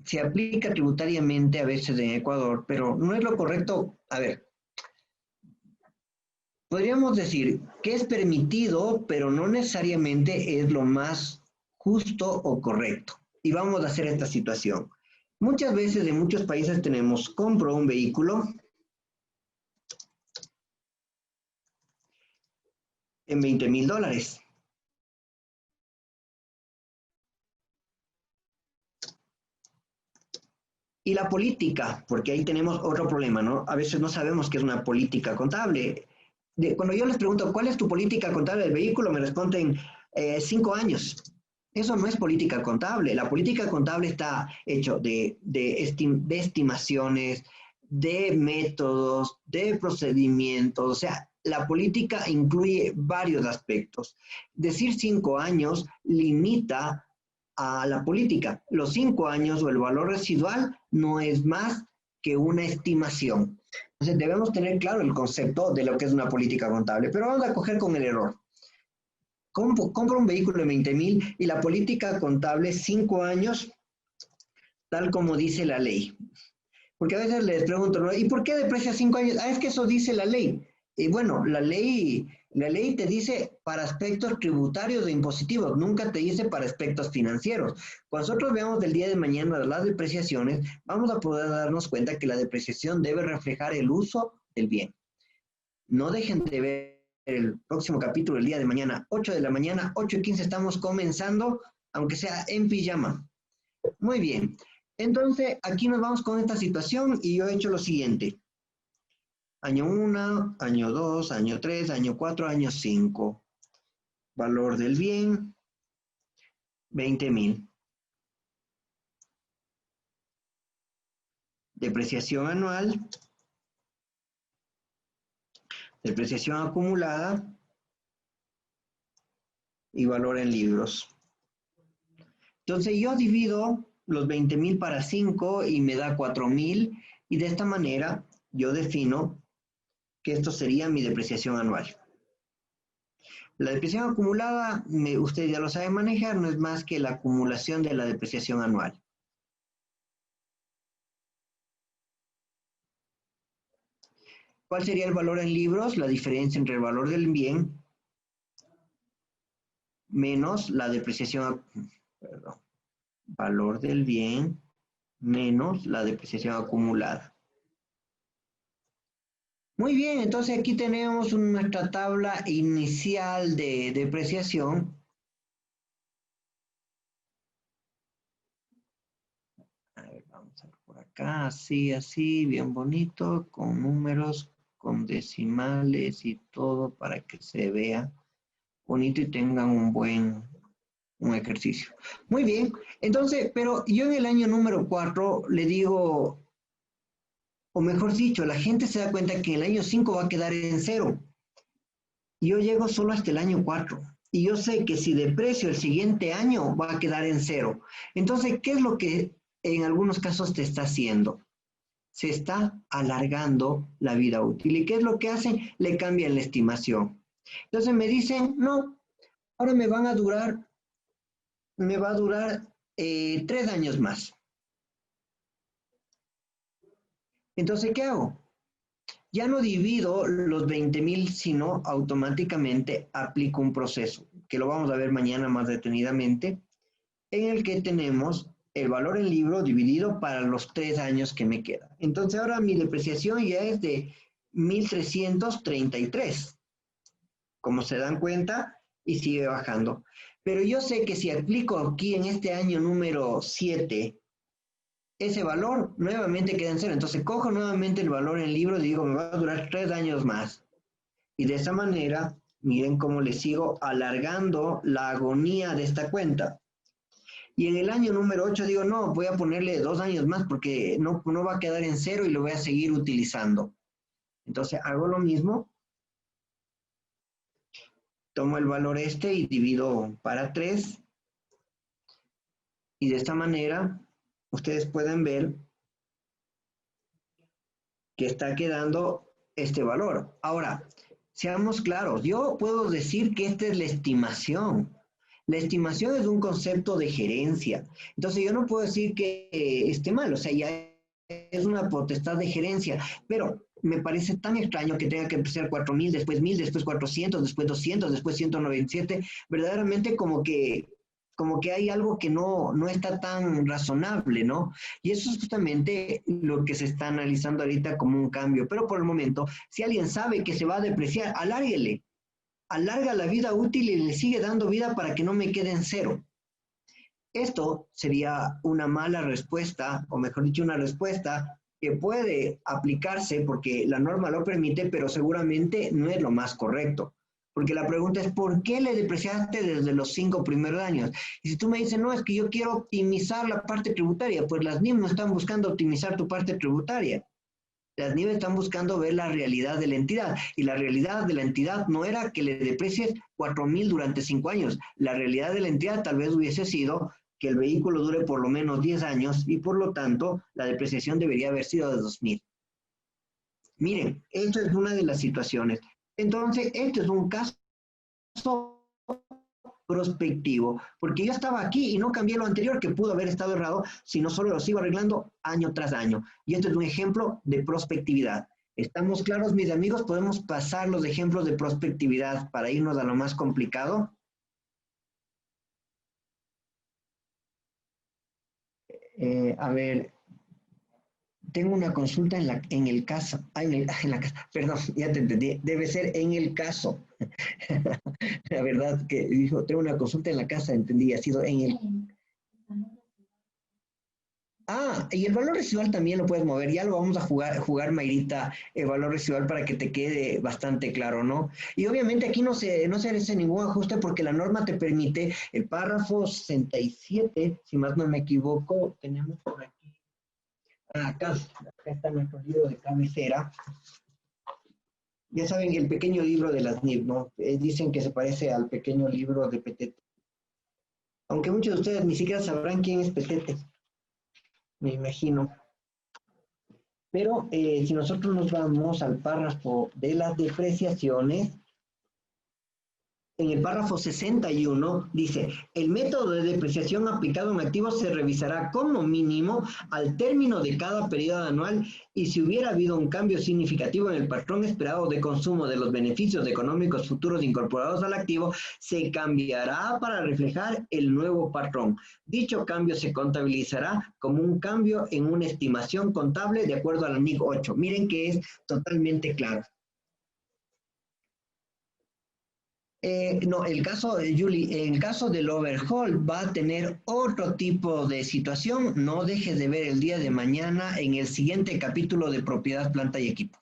S1: se aplica tributariamente a veces en Ecuador, pero no es lo correcto. A ver, podríamos decir que es permitido, pero no necesariamente es lo más justo o correcto. Y vamos a hacer esta situación. Muchas veces en muchos países tenemos, compro un vehículo en $20,000. Y la política, porque ahí tenemos otro problema, ¿no? A veces no sabemos qué es una política contable. Cuando yo les pregunto, ¿cuál es tu política contable del vehículo? Me responden 5 años. Eso no es política contable. La política contable está hecho de estimaciones, de métodos, de procedimientos. O sea, la política incluye varios aspectos. Decir 5 años limita a la política. Los 5 años o el valor residual no es más que una estimación. Entonces debemos tener claro el concepto de lo que es una política contable, pero vamos a coger con el error. Compro un vehículo de 20,000 y la política contable 5 años, tal como dice la ley. Porque a veces les pregunto, ¿no? ¿Y por qué deprecia 5 años? Ah, es que eso dice la ley. Y bueno, la ley te dice para aspectos tributarios e impositivos, nunca te dice para aspectos financieros. Cuando nosotros veamos del día de mañana las depreciaciones, vamos a poder darnos cuenta que la depreciación debe reflejar el uso del bien. No dejen de ver el próximo capítulo el día de mañana, 8 de la mañana, 8:15 estamos comenzando, aunque sea en pijama. Muy bien. Entonces, aquí nos vamos con esta situación y yo he hecho lo siguiente. Año 1, año 2, año 3, año 4, año 5. Valor del bien, 20,000. Depreciación anual, depreciación acumulada y valor en libros. Entonces yo divido los 20,000 para 5 y me da 4,000 y de esta manera yo defino que esto sería mi depreciación anual. La depreciación acumulada, ustedes ya lo saben manejar, no es más que la acumulación de la depreciación anual. ¿Cuál sería el valor en libros? La diferencia entre el valor del bien menos la depreciación, perdón, valor del bien menos la depreciación acumulada. Muy bien, entonces aquí tenemos nuestra tabla inicial de depreciación. A ver, vamos a ver por acá, así, bien bonito, con números, con decimales y todo para que se vea bonito y tengan un ejercicio. Muy bien, entonces, pero yo en el año número 4 le digo, o mejor dicho, la gente se da cuenta que en el año 5 va a quedar en cero. Yo llego solo hasta el año 4 y yo sé que si deprecio el siguiente año va a quedar en cero. Entonces, ¿qué es lo que en algunos casos te está haciendo? Se está alargando la vida útil. ¿Y qué es lo que hacen? Le cambian la estimación. Entonces me dicen, no, ahora me va a durar 3 años más. Entonces, ¿qué hago? Ya no divido los 20,000, sino automáticamente aplico un proceso. que lo vamos a ver mañana más detenidamente, en el que tenemos el valor en libro dividido para los 3 años que me quedan. Entonces ahora mi depreciación ya es de 1.333, como se dan cuenta, y sigue bajando. Pero yo sé que si aplico aquí en este año número 7, ese valor nuevamente queda en cero. Entonces cojo nuevamente el valor en libro y digo, me va a durar 3 años más. Y de esa manera, miren cómo le sigo alargando la agonía de esta cuenta. Y en el año número 8 digo, no, voy a ponerle 2 años más porque no va a quedar en cero y lo voy a seguir utilizando. Entonces hago lo mismo, tomo el valor este y divido para 3. Y de esta manera, ustedes pueden ver que está quedando este valor. Ahora, seamos claros, yo puedo decir que esta es la estimación. La estimación es un concepto de gerencia. Entonces yo no puedo decir que esté mal, o sea, ya es una potestad de gerencia, pero me parece tan extraño que tenga que empezar 4.000, después 1.000, después 400, después 200, después 197, verdaderamente como que hay algo que no está tan razonable, ¿no? Y eso es justamente lo que se está analizando ahorita como un cambio. Pero por el momento, si alguien sabe que se va a depreciar, alárguele, alarga la vida útil y le sigue dando vida para que no me quede en cero. Esto sería una mala respuesta, o mejor dicho, una respuesta que puede aplicarse porque la norma lo permite, pero seguramente no es lo más correcto. Porque la pregunta es, ¿por qué le depreciaste desde los 5 primeros años? Y si tú me dices, no, es que yo quiero optimizar la parte tributaria, pues las NIM no están buscando optimizar tu parte tributaria. Las NIM están buscando ver la realidad de la entidad. Y la realidad de la entidad no era que le deprecies 4.000 durante 5 años. La realidad de la entidad tal vez hubiese sido que el vehículo dure por lo menos 10 años y por lo tanto la depreciación debería haber sido de 2.000. Miren, esto es una de las situaciones. Entonces, esto es un caso prospectivo, porque yo estaba aquí y no cambié lo anterior que pudo haber estado errado, sino solo lo sigo arreglando año tras año. Y esto es un ejemplo de prospectividad. ¿Estamos claros, mis amigos? ¿Podemos pasar los ejemplos de prospectividad para irnos a lo más complicado? A ver, tengo una consulta en el caso. En la casa, perdón, ya te entendí. Debe ser en el caso. La verdad que dijo, tengo una consulta en la casa, entendí, ha sido en el. Ah, y el valor residual también lo puedes mover. Ya lo vamos a jugar Mayrita, el valor residual para que te quede bastante claro, ¿no? Y obviamente aquí no se hace ningún ajuste porque la norma te permite el párrafo 67, si más no me equivoco, tenemos por aquí. Acá está nuestro libro de cabecera. Ya saben, el pequeño libro de las NIF, ¿no? Dicen que se parece al pequeño libro de Petete. Aunque muchos de ustedes ni siquiera sabrán quién es Petete, me imagino. Pero si nosotros nos vamos al párrafo de las depreciaciones, en el párrafo 61 dice, el método de depreciación aplicado en activos se revisará como mínimo al término de cada periodo anual y si hubiera habido un cambio significativo en el patrón esperado de consumo de los beneficios económicos futuros incorporados al activo, se cambiará para reflejar el nuevo patrón. Dicho cambio se contabilizará como un cambio en una estimación contable de acuerdo a la NIC 8. Miren que es totalmente claro. No, el caso de Julie, en el caso del overhaul va a tener otro tipo de situación. No dejes de ver el día de mañana en el siguiente capítulo de propiedad, planta y equipo.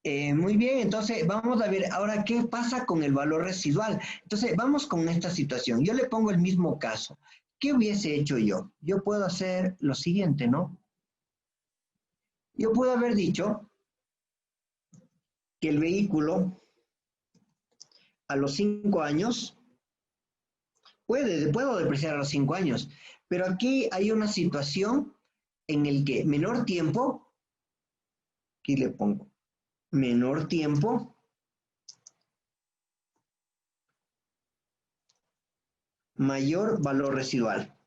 S1: Muy bien, entonces vamos a ver ahora qué pasa con el valor residual. Entonces vamos con esta situación. Yo le pongo el mismo caso. ¿Qué hubiese hecho yo? Yo puedo hacer lo siguiente, ¿no? Yo puedo haber dicho que el vehículo a los 5 años puedo depreciar a los 5 años, pero aquí hay una situación en el que menor tiempo, aquí le pongo, menor tiempo, mayor valor residual.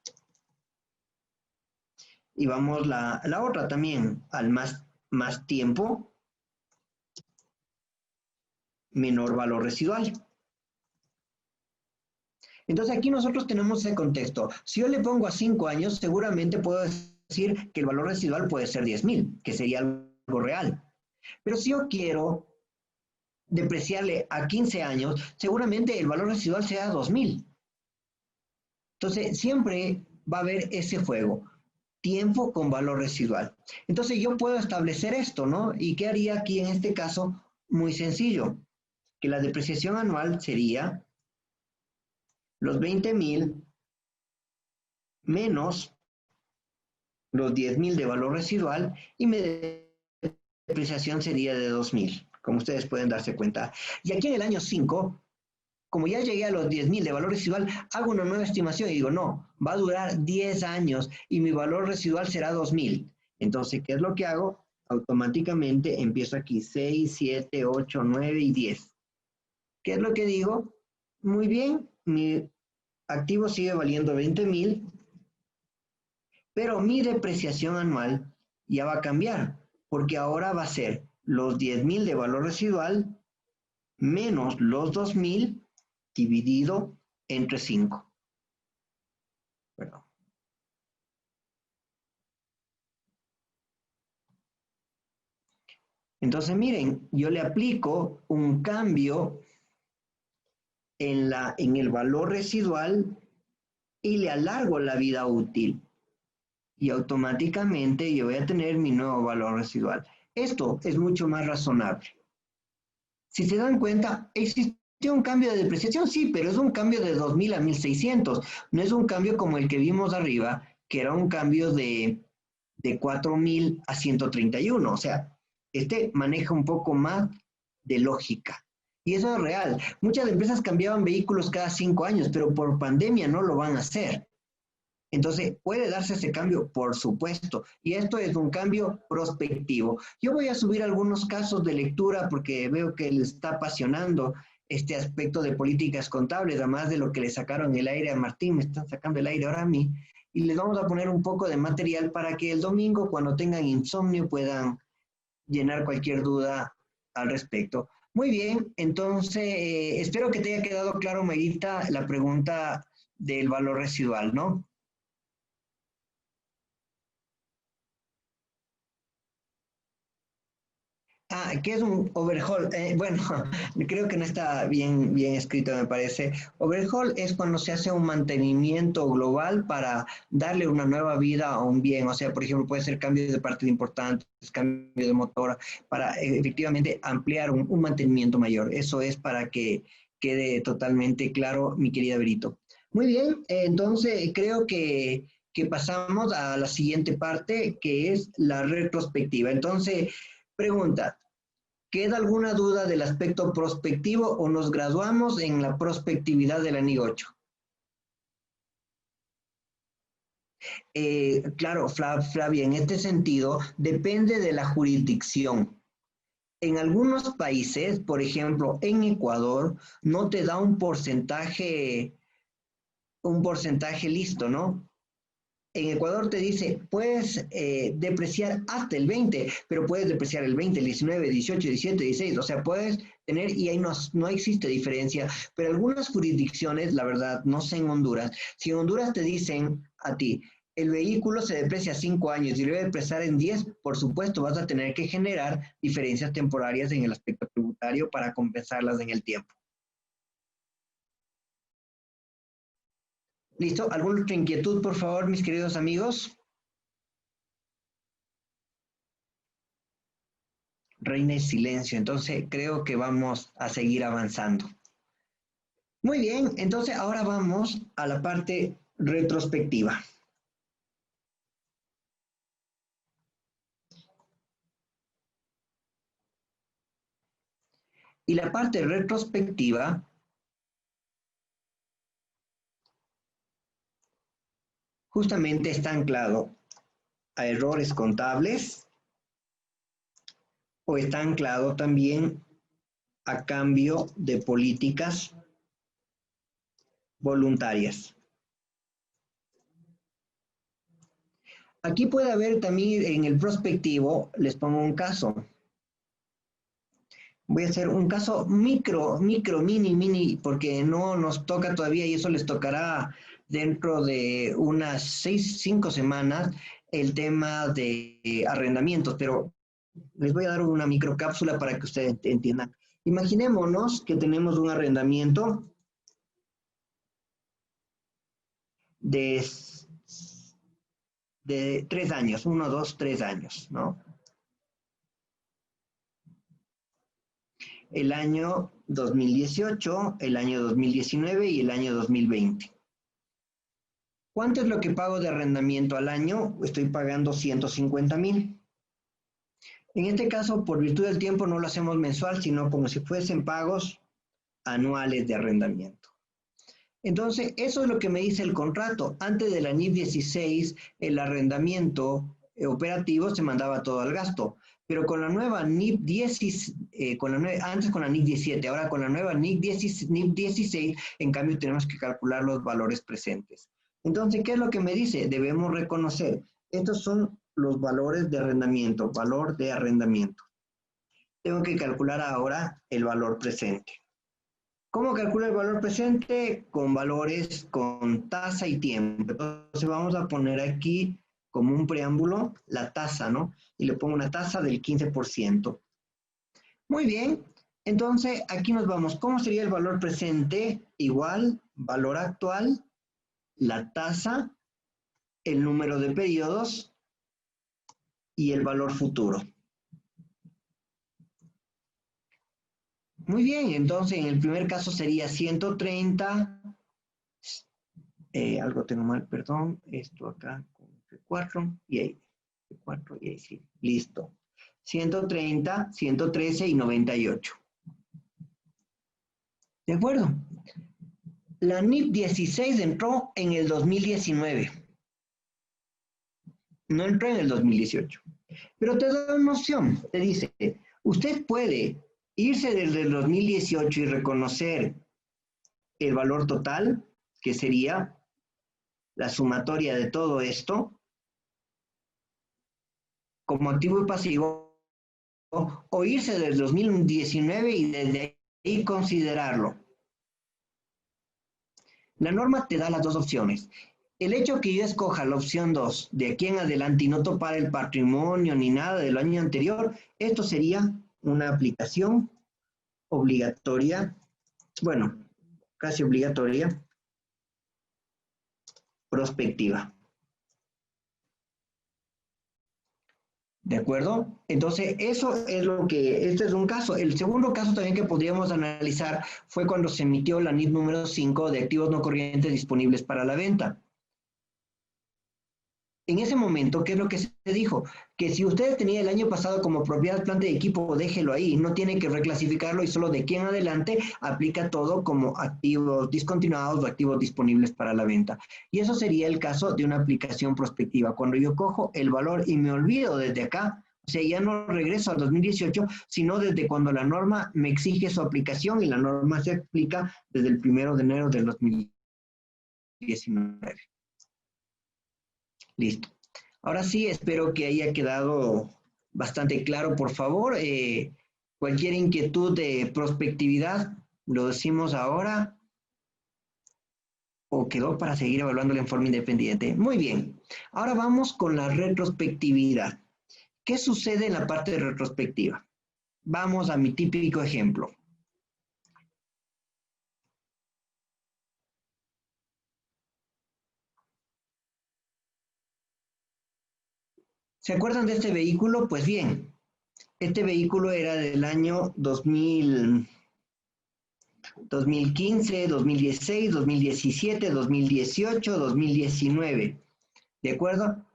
S1: Y vamos la otra también, al más tiempo, menor valor residual. Entonces aquí nosotros tenemos ese contexto. Si yo le pongo a 5 años, seguramente puedo decir que el valor residual puede ser 10.000, que sería algo real. Pero si yo quiero depreciarle a 15 años, seguramente el valor residual sea 2.000. Entonces siempre va a haber ese juego, tiempo con valor residual. Entonces yo puedo establecer esto, ¿no? ¿Y qué haría aquí en este caso? Muy sencillo, que la depreciación anual sería los 20.000 menos los 10.000 de valor residual y mi depreciación sería de 2.000, como ustedes pueden darse cuenta. Y aquí en el año 5, como ya llegué a los 10.000 de valor residual, hago una nueva estimación y digo, no, va a durar 10 años y mi valor residual será 2.000. Entonces, ¿qué es lo que hago? Automáticamente empiezo aquí 6, 7, 8, 9 y 10. ¿Qué es lo que digo? Muy bien, mi activo sigue valiendo 20.000, pero mi depreciación anual ya va a cambiar, porque ahora va a ser los 10.000 de valor residual menos los 2.000 dividido entre 5. Perdón. Entonces, miren, yo le aplico un cambio en el valor residual y le alargo la vida útil. Y automáticamente yo voy a tener mi nuevo valor residual. Esto es mucho más razonable. Si se dan cuenta, existió un cambio de depreciación, sí, pero es un cambio de 2.000 a 1.600. No es un cambio como el que vimos arriba, que era un cambio de 4.000 a 131. O sea, este maneja un poco más de lógica. Y eso es real. Muchas empresas cambiaban vehículos cada 5 años, pero por pandemia no lo van a hacer. Entonces, ¿puede darse ese cambio? Por supuesto. Y esto es un cambio prospectivo. Yo voy a subir algunos casos de lectura porque veo que les está apasionando este aspecto de políticas contables, además de lo que le sacaron el aire a Martín, me están sacando el aire ahora a mí. Y les vamos a poner un poco de material para que el domingo, cuando tengan insomnio, puedan llenar cualquier duda al respecto. Muy bien, entonces espero que te haya quedado claro, Merita, la pregunta del valor residual, ¿no? Ah, ¿qué es un overhaul? Bueno, creo que no está bien escrito, me parece. Overhaul es cuando se hace un mantenimiento global para darle una nueva vida a un bien. O sea, por ejemplo, puede ser cambio de partes importantes, cambio de motor, para efectivamente ampliar un mantenimiento mayor. Eso es para que quede totalmente claro, mi querida Berito. Muy bien, entonces creo que pasamos a la siguiente parte, que es la retrospectiva. Entonces, pregunta. ¿Queda alguna duda del aspecto prospectivo o nos graduamos en la prospectividad del anillo 8? Claro, Flavia, en este sentido, depende de la jurisdicción. En algunos países, por ejemplo, en Ecuador, no te da un porcentaje listo, ¿no? En Ecuador te dice, puedes depreciar hasta el 20, pero puedes depreciar el 20, el 19, 18, 17, 16, o sea, puedes tener, y ahí no existe diferencia, pero algunas jurisdicciones, la verdad, no sé en Honduras, si en Honduras te dicen a ti, el vehículo se deprecia 5 años y debe depreciar en 10, por supuesto vas a tener que generar diferencias temporarias en el aspecto tributario para compensarlas en el tiempo. ¿Listo? ¿Alguna otra inquietud, por favor, mis queridos amigos? Reina el silencio, entonces creo que vamos a seguir avanzando. Muy bien, entonces ahora vamos a la parte retrospectiva. Y la parte retrospectiva justamente está anclado a errores contables o está anclado también a cambio de políticas voluntarias. Aquí puede haber también en el prospectivo, les pongo un caso. Voy a hacer un caso micro, mini, porque no nos toca todavía y eso les tocará dentro de unas 5 semanas el tema de arrendamientos, pero les voy a dar una microcápsula para que ustedes entiendan. Imaginémonos que tenemos un arrendamiento de, de 3 años, 1, 2, 3 años, ¿no? El año 2018, el año 2019 y el año 2020. ¿Cuánto es lo que pago de arrendamiento al año? Estoy pagando 150,000. En este caso, por virtud del tiempo, no lo hacemos mensual, sino como si fuesen pagos anuales de arrendamiento. Entonces, eso es lo que me dice el contrato. Antes de la NIF 16, el arrendamiento operativo se mandaba todo al gasto. Pero con la nueva NIF 10, antes con la NIF 17, ahora con la nueva NIF 16, en cambio tenemos que calcular los valores presentes. Entonces, ¿qué es lo que me dice? Debemos reconocer, estos son los valores de arrendamiento, valor de arrendamiento. Tengo que calcular ahora el valor presente. ¿Cómo calculo el valor presente? Con valores con tasa y tiempo. Entonces vamos a poner aquí como un preámbulo la tasa, ¿no? Y le pongo una tasa del 15%. Muy bien. Entonces aquí nos vamos. ¿Cómo sería el valor presente? Igual, valor actual, la tasa, el número de periodos y el valor futuro. Muy bien, entonces en el primer caso sería 130, algo tengo mal, perdón, esto acá con 4 y ahí, 4 y ahí sí, listo. 130, 113 y 98. ¿De acuerdo? La NIF 16 entró en el 2019. No entró en el 2018. Pero te da una opción, te dice, usted puede irse desde el 2018 y reconocer el valor total, que sería la sumatoria de todo esto, como activo y pasivo, o irse desde el 2019 y desde ahí considerarlo. La norma te da las dos opciones. El hecho que yo escoja la opción 2 de aquí en adelante y no topar el patrimonio ni nada del año anterior, esto sería una aplicación obligatoria, bueno, casi obligatoria, prospectiva. ¿De acuerdo? Entonces, eso es lo que, este es un caso. El segundo caso también que podríamos analizar fue cuando se emitió la NIF número 5 de activos no corrientes disponibles para la venta. En ese momento, ¿qué es lo que se dijo? Que si usted tenía el año pasado como propiedad, planta y equipo, déjelo ahí, no tiene que reclasificarlo y solo de aquí en adelante aplica todo como activos discontinuados o activos disponibles para la venta. Y eso sería el caso de una aplicación prospectiva. Cuando yo cojo el valor y me olvido desde acá, o sea, ya no regreso al 2018, sino desde cuando la norma me exige su aplicación y la norma se aplica desde el 1 de enero del 2019. Listo. Ahora sí, espero que haya quedado bastante claro, por favor. Cualquier inquietud de prospectividad, lo decimos ahora o quedó para seguir evaluándolo en forma independiente. Muy bien. Ahora vamos con la retrospectividad. ¿Qué sucede en la parte de retrospectiva? Vamos a mi típico ejemplo. ¿Se acuerdan de este vehículo? Pues bien, este vehículo era del año 2015, 2016, 2017, 2018, 2019. ¿De acuerdo?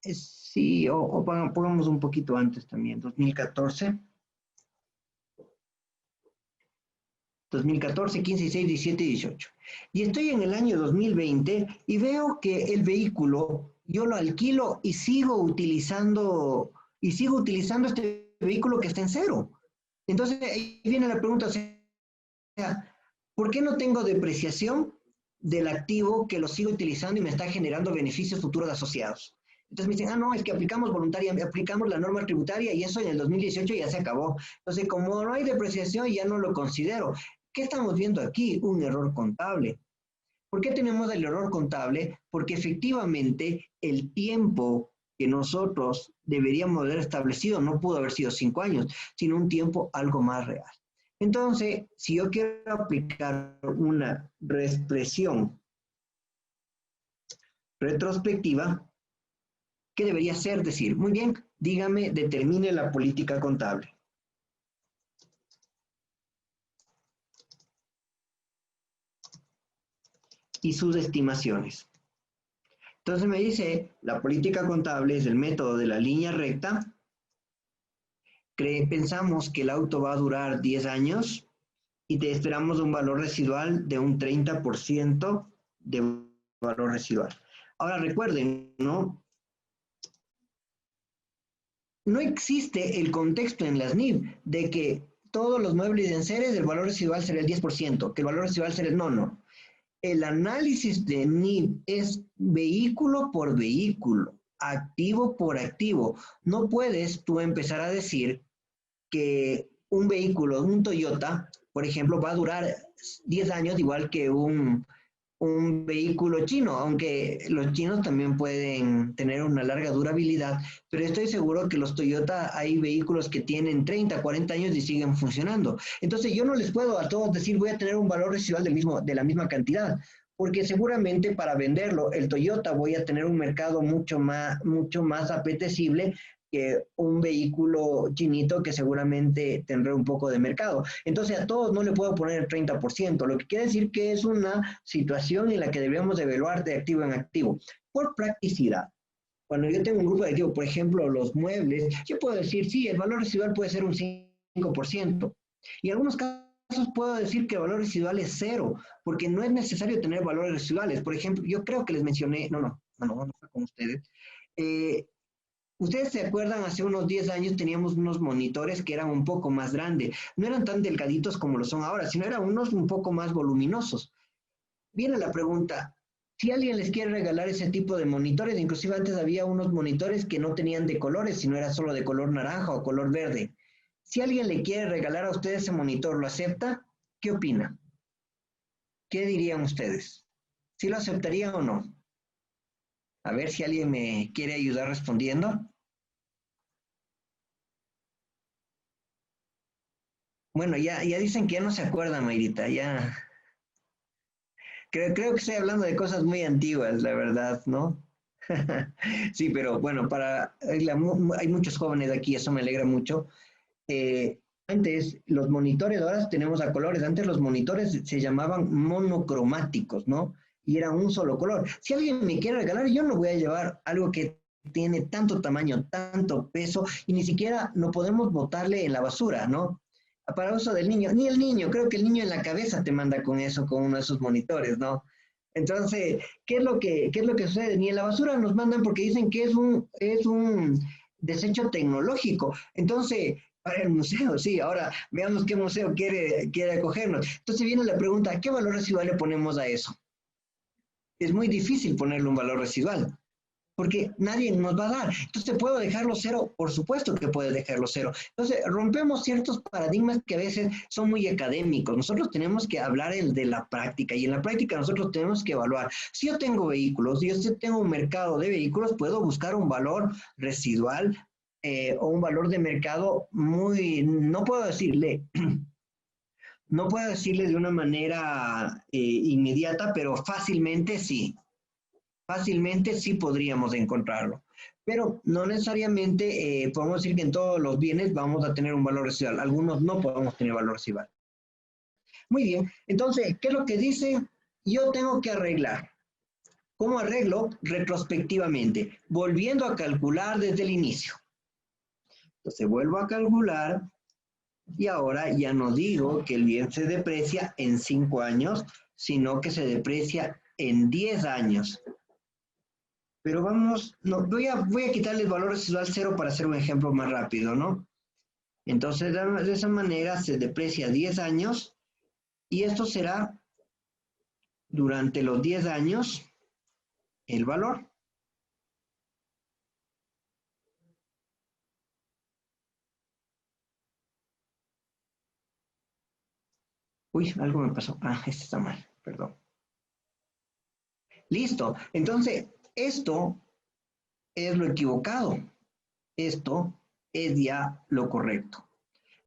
S1: Sí, o pongamos un poquito antes también, 2014. 2014, 15, 16, 17 y 18. Y estoy en el año 2020 y veo que el vehículo yo lo alquilo y sigo utilizando este vehículo que está en cero. Entonces ahí viene la pregunta, o sea, ¿por qué no tengo depreciación del activo que lo sigo utilizando y me está generando beneficios futuros asociados? Entonces me dicen, ah, no, es que aplicamos voluntariamente, aplicamos la norma tributaria y eso en el 2018 ya se acabó. Entonces, como no hay depreciación, ya no lo considero. ¿Qué estamos viendo aquí? Un error contable. ¿Por qué tenemos el error contable? Porque efectivamente el tiempo que nosotros deberíamos haber establecido no pudo haber sido 5 años, sino un tiempo algo más real. Entonces, si yo quiero aplicar una reexpresión retrospectiva, ¿qué debería ser? Decir, muy bien, dígame, determine la política contable y sus estimaciones. Entonces me dice, la política contable es el método de la línea recta. Pensamos que el auto va a durar 10 años y te esperamos un valor residual de un 30% de valor residual. Ahora recuerden, ¿no? No existe el contexto en las NIV de que todos los muebles y enseres el valor residual será el 10%, que el valor residual será el no. El análisis de NIV es vehículo por vehículo, activo por activo. No puedes tú empezar a decir que un vehículo, un Toyota, por ejemplo, va a durar 10 años igual que un vehículo chino, aunque los chinos también pueden tener una larga durabilidad, pero estoy seguro que los Toyota hay vehículos que tienen 30, 40 años y siguen funcionando. Entonces yo no les puedo a todos decir voy a tener un valor residual de la misma cantidad, porque seguramente para venderlo, el Toyota voy a tener un mercado mucho más apetecible que un vehículo chinito que seguramente tendrá un poco de mercado. Entonces a todos no le puedo poner el 30%, lo que quiere decir que es una situación en la que debemos evaluar de activo en activo, por practicidad. Cuando yo tengo un grupo de activos, por ejemplo, los muebles, yo puedo decir, sí, el valor residual puede ser un 5%. Y en algunos casos puedo decir que el valor residual es cero, porque no es necesario tener valores residuales. Por ejemplo, yo creo que les mencioné, no fue con ustedes, ustedes se acuerdan, hace unos 10 años teníamos unos monitores que eran un poco más grandes. No eran tan delgaditos como lo son ahora, sino eran unos un poco más voluminosos. Viene la pregunta, si alguien les quiere regalar ese tipo de monitores, inclusive antes había unos monitores que no tenían de colores, sino era solo de color naranja o color verde. Si alguien le quiere regalar a ustedes ese monitor, ¿lo acepta? ¿Qué opina? ¿Qué dirían ustedes? ¿Sí lo aceptarían o no? A ver si alguien me quiere ayudar respondiendo. Bueno, ya dicen que ya no se acuerdan, Mayrita, ya. Creo que estoy hablando de cosas muy antiguas, la verdad, ¿no? Sí, pero bueno, hay muchos jóvenes aquí, eso me alegra mucho. Antes, los monitores, ahora tenemos a colores, antes los monitores se llamaban monocromáticos, ¿no? Y eran un solo color. Si alguien me quiere regalar, yo no voy a llevar algo que tiene tanto tamaño, tanto peso, y ni siquiera no podemos botarle en la basura, ¿no? Para uso del niño, ni el niño, creo que el niño en la cabeza te manda con eso, con uno de esos monitores, ¿no? Entonces, ¿qué es lo que sucede? Ni en la basura nos mandan porque dicen que es un desecho tecnológico. Entonces, para el museo, sí, ahora veamos qué museo quiere acogernos. Entonces viene la pregunta, ¿qué valor residual le ponemos a eso? Es muy difícil ponerle un valor residual porque nadie nos va a dar. Entonces, ¿puedo dejarlo cero? Por supuesto que puedes dejarlo cero. Entonces, rompemos ciertos paradigmas que a veces son muy académicos. Nosotros tenemos que hablar de la práctica y en la práctica nosotros tenemos que evaluar. Si yo tengo vehículos, si yo tengo un mercado de vehículos, puedo buscar un valor residual o un valor de mercado no puedo decirle de una manera inmediata, pero fácilmente sí podríamos encontrarlo. Pero no necesariamente podemos decir que en todos los bienes vamos a tener un valor residual. Algunos no podemos tener valor residual. Muy bien, entonces, ¿qué es lo que dice? Yo tengo que arreglar. ¿Cómo arreglo? Retrospectivamente, volviendo a calcular desde el inicio. Entonces, vuelvo a calcular y ahora ya no digo que el bien se deprecia en 5 años, sino que se deprecia en 10 años. Pero vamos, no, voy a quitarle el valor residual cero para hacer un ejemplo más rápido, ¿no? Entonces, de esa manera se deprecia 10 años y esto será durante los 10 años el valor. Uy, algo me pasó. Ah, este está mal, perdón. Listo. Entonces, esto es lo equivocado. Esto es ya lo correcto.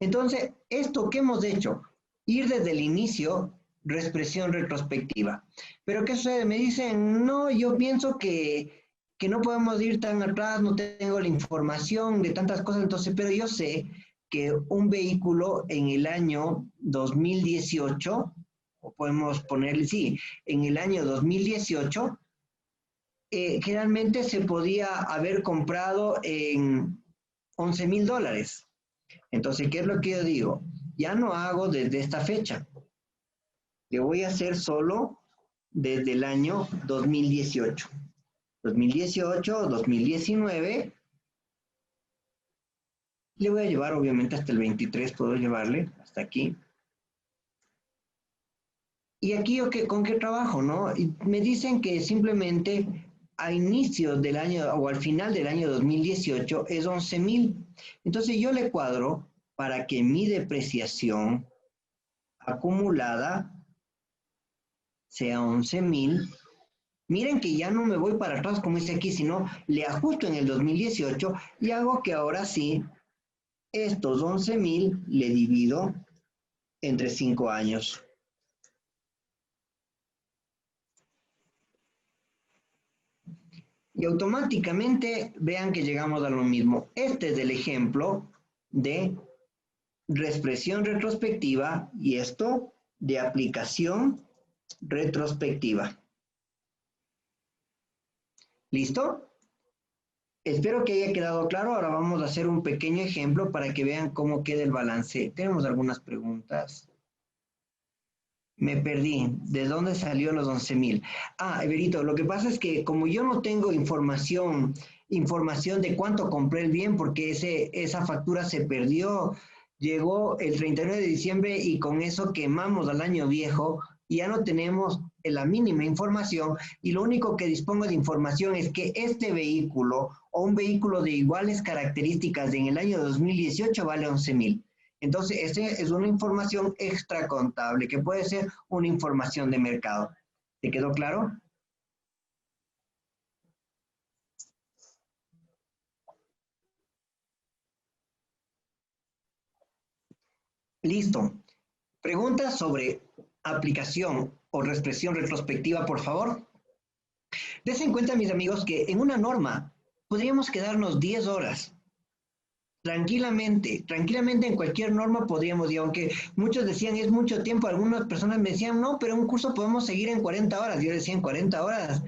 S1: Entonces, esto que hemos hecho, ir desde el inicio, expresión retrospectiva. Pero ¿qué sucede? Me dicen, no, yo pienso que no podemos ir tan atrás, no tengo la información de tantas cosas, entonces, pero yo sé que un vehículo en el año 2018, o podemos ponerle, sí, en el año 2018, generalmente se podía haber comprado en $11,000. Entonces, ¿qué es lo que yo digo? Ya no hago desde esta fecha. Le voy a hacer solo desde el año 2018. 2018, 2019. Le voy a llevar, obviamente, hasta el 23, puedo llevarle hasta aquí. Y aquí yo con qué trabajo, ¿no? Y me dicen que simplemente a inicios del año o al final del año 2018 es 11,000. Entonces yo le cuadro para que mi depreciación acumulada sea 11,000. Miren que ya no me voy para atrás como dice aquí, sino le ajusto en el 2018 y hago que ahora sí, estos 11,000 le divido entre 5 años. Y automáticamente vean que llegamos a lo mismo. Este es el ejemplo de expresión retrospectiva y esto de aplicación retrospectiva. ¿Listo? Espero que haya quedado claro. Ahora vamos a hacer un pequeño ejemplo para que vean cómo queda el balance. Tenemos algunas preguntas. Me perdí. ¿De dónde salió los 11,000? Ah, Everito, lo que pasa es que como yo no tengo información de cuánto compré el bien, porque esa factura se perdió, llegó el 39 de diciembre y con eso quemamos al año viejo y ya no tenemos la mínima información y lo único que dispongo de información es que este vehículo o un vehículo de iguales características en el año 2018 vale 11,000. Entonces, esta es una información extra contable que puede ser una información de mercado. ¿Te quedó claro? Listo. Preguntas sobre aplicación o expresión retrospectiva, por favor. Des en cuenta, mis amigos, que en una norma podríamos quedarnos 10 horas. Tranquilamente en cualquier norma podríamos, y aunque muchos decían es mucho tiempo, algunas personas me decían no, pero un curso podemos seguir en 40 horas. Yo decía en 40 horas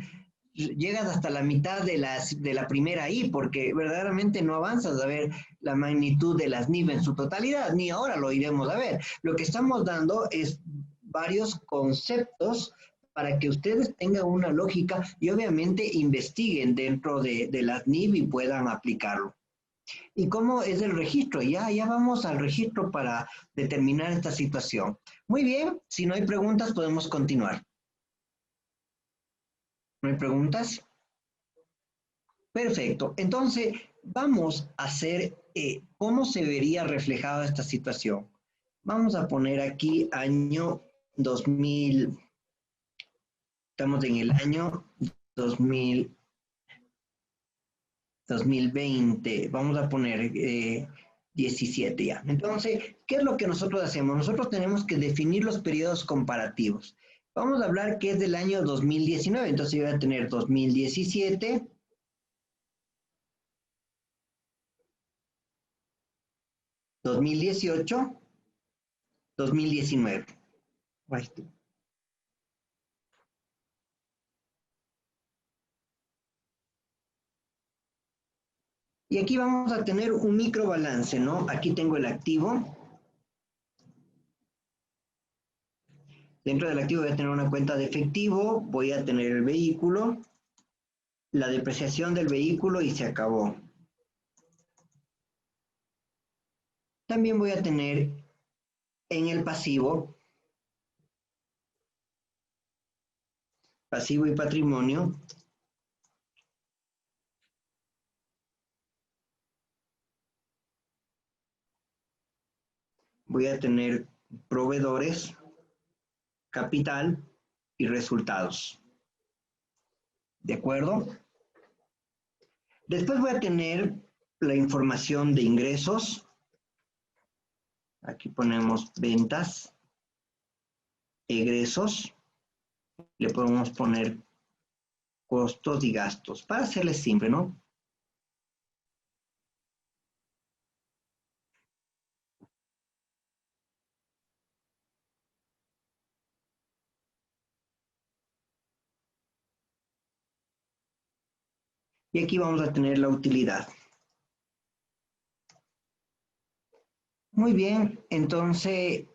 S1: llegas hasta la mitad de la primera I, porque verdaderamente no avanzas a ver la magnitud de las NIV en su totalidad, ni ahora lo iremos a ver. Lo que estamos dando es varios conceptos para que ustedes tengan una lógica y obviamente investiguen dentro de las NIV y puedan aplicarlo. ¿Y cómo es el registro? Ya vamos al registro para determinar esta situación. Muy bien, si no hay preguntas podemos continuar. ¿No hay preguntas? Perfecto. Entonces, vamos a hacer cómo se vería reflejada esta situación. Vamos a poner aquí año 2000. Estamos en el año 2000, 2020. Vamos a poner 17 ya. Entonces, ¿qué es lo que nosotros hacemos? Nosotros tenemos que definir los periodos comparativos. Vamos a hablar que es del año 2019. Entonces, yo voy a tener 2017. 2018, 2019. Y aquí vamos a tener un microbalance, ¿no? Aquí tengo el activo. Dentro del activo voy a tener una cuenta de efectivo, voy a tener el vehículo, la depreciación del vehículo y se acabó. También voy a tener en el pasivo y patrimonio. Voy a tener proveedores. capital y resultados. ¿De acuerdo? Después voy a tener la información de ingresos. Aquí ponemos ventas, egresos. Le podemos poner costos y gastos, para hacerle simple, ¿no? Y aquí vamos a tener la utilidad. Muy bien, entonces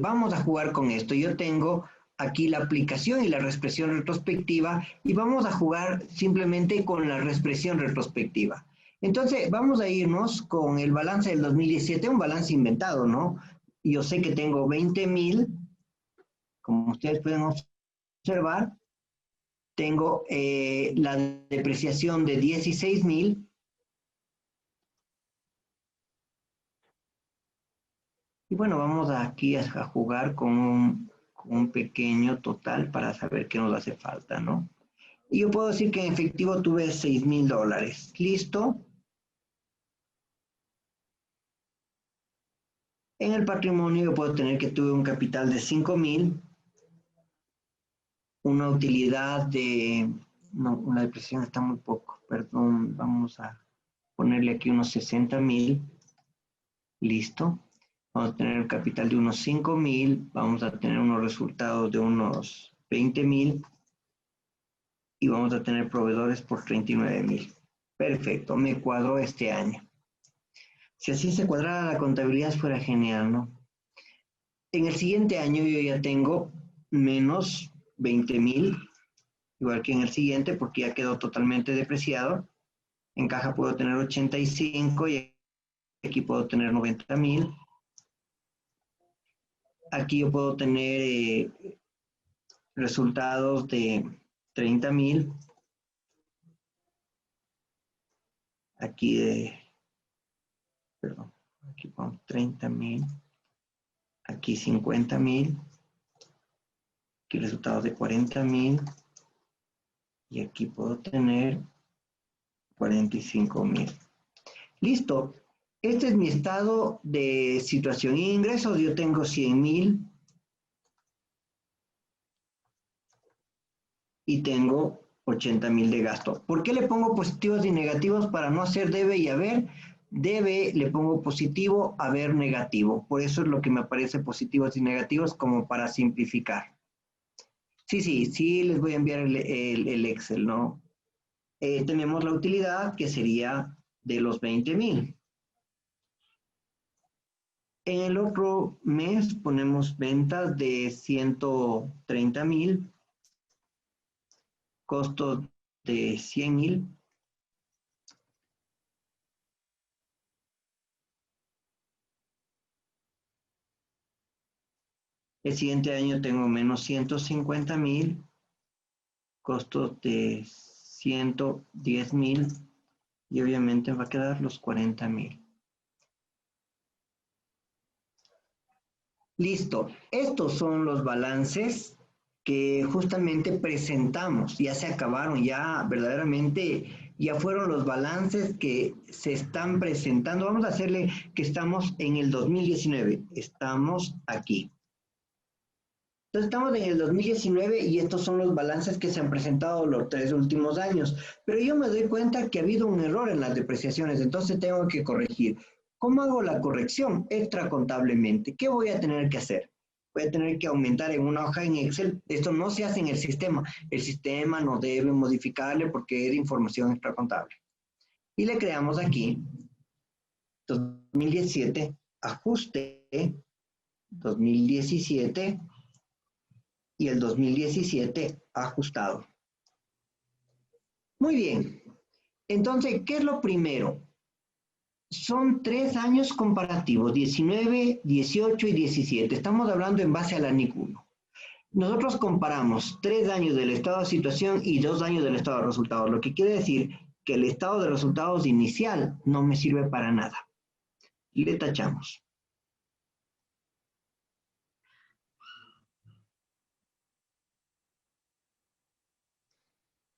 S1: vamos a jugar con esto. Yo tengo aquí la aplicación y la reexpresión retrospectiva y vamos a jugar simplemente con la reexpresión retrospectiva. Entonces vamos a irnos con el balance del 2017, un balance inventado, ¿no? Yo sé que tengo 20,000, como ustedes pueden observar, tengo la depreciación de 16,000. Y bueno, vamos aquí a jugar con un pequeño total para saber qué nos hace falta, ¿no? Y yo puedo decir que en efectivo tuve $6,000. ¿Listo? En el patrimonio yo puedo tener que tuve un capital de 5,000, una utilidad de... No, una depreciación está muy poco, perdón, vamos a ponerle aquí unos 60,000. Listo. Vamos a tener el capital de unos 5,000, vamos a tener unos resultados de unos 20,000 y vamos a tener proveedores por 39,000. Perfecto, me cuadró este año. Si así se cuadrara la contabilidad fuera genial, ¿no? En el siguiente año yo ya tengo menos 20,000, igual que en el siguiente, porque ya quedó totalmente depreciado. En caja puedo tener 85 y aquí puedo tener 90,000. Aquí yo puedo tener resultados de 30,000. Aquí perdón, aquí pongo 30,000. Aquí 50,000. Aquí resultados de 40,000. Y aquí puedo tener 45,000. Listo. Este es mi estado de situación y ingresos. Yo tengo 100,000 y tengo 80,000 de gasto. ¿Por qué le pongo positivos y negativos para no hacer debe y haber? Debe le pongo positivo, haber negativo. Por eso es lo que me aparece positivos y negativos como para simplificar. Sí, les voy a enviar el Excel, ¿no? Tenemos la utilidad que sería de los 20,000. En el otro mes ponemos ventas de 130,000, costos de 100,000. El siguiente año tengo menos 150,000, costos de 110,000 y obviamente va a quedar los 40,000. Listo, estos son los balances que justamente presentamos, ya se acabaron, ya verdaderamente, ya fueron los balances que se están presentando. Vamos a hacerle que estamos en el 2019, estamos aquí. Entonces estamos en el 2019 y estos son los balances que se han presentado los 3 últimos años, pero yo me doy cuenta que ha habido un error en las depreciaciones, entonces tengo que corregir. ¿Cómo hago la corrección extracontablemente? ¿Qué voy a tener que hacer? Voy a tener que aumentar en una hoja en Excel. Esto no se hace en el sistema no debe modificarle porque es de información extracontable. Y le creamos aquí 2017, ajuste 2017 y el 2017 ajustado. Muy bien. Entonces, ¿qué es lo primero? Son 3 años comparativos, 19, 18 y 17. Estamos hablando en base al ANIC 1. Nosotros comparamos 3 años del estado de situación y 2 años del estado de resultados, lo que quiere decir que el estado de resultados inicial no me sirve para nada. Le tachamos.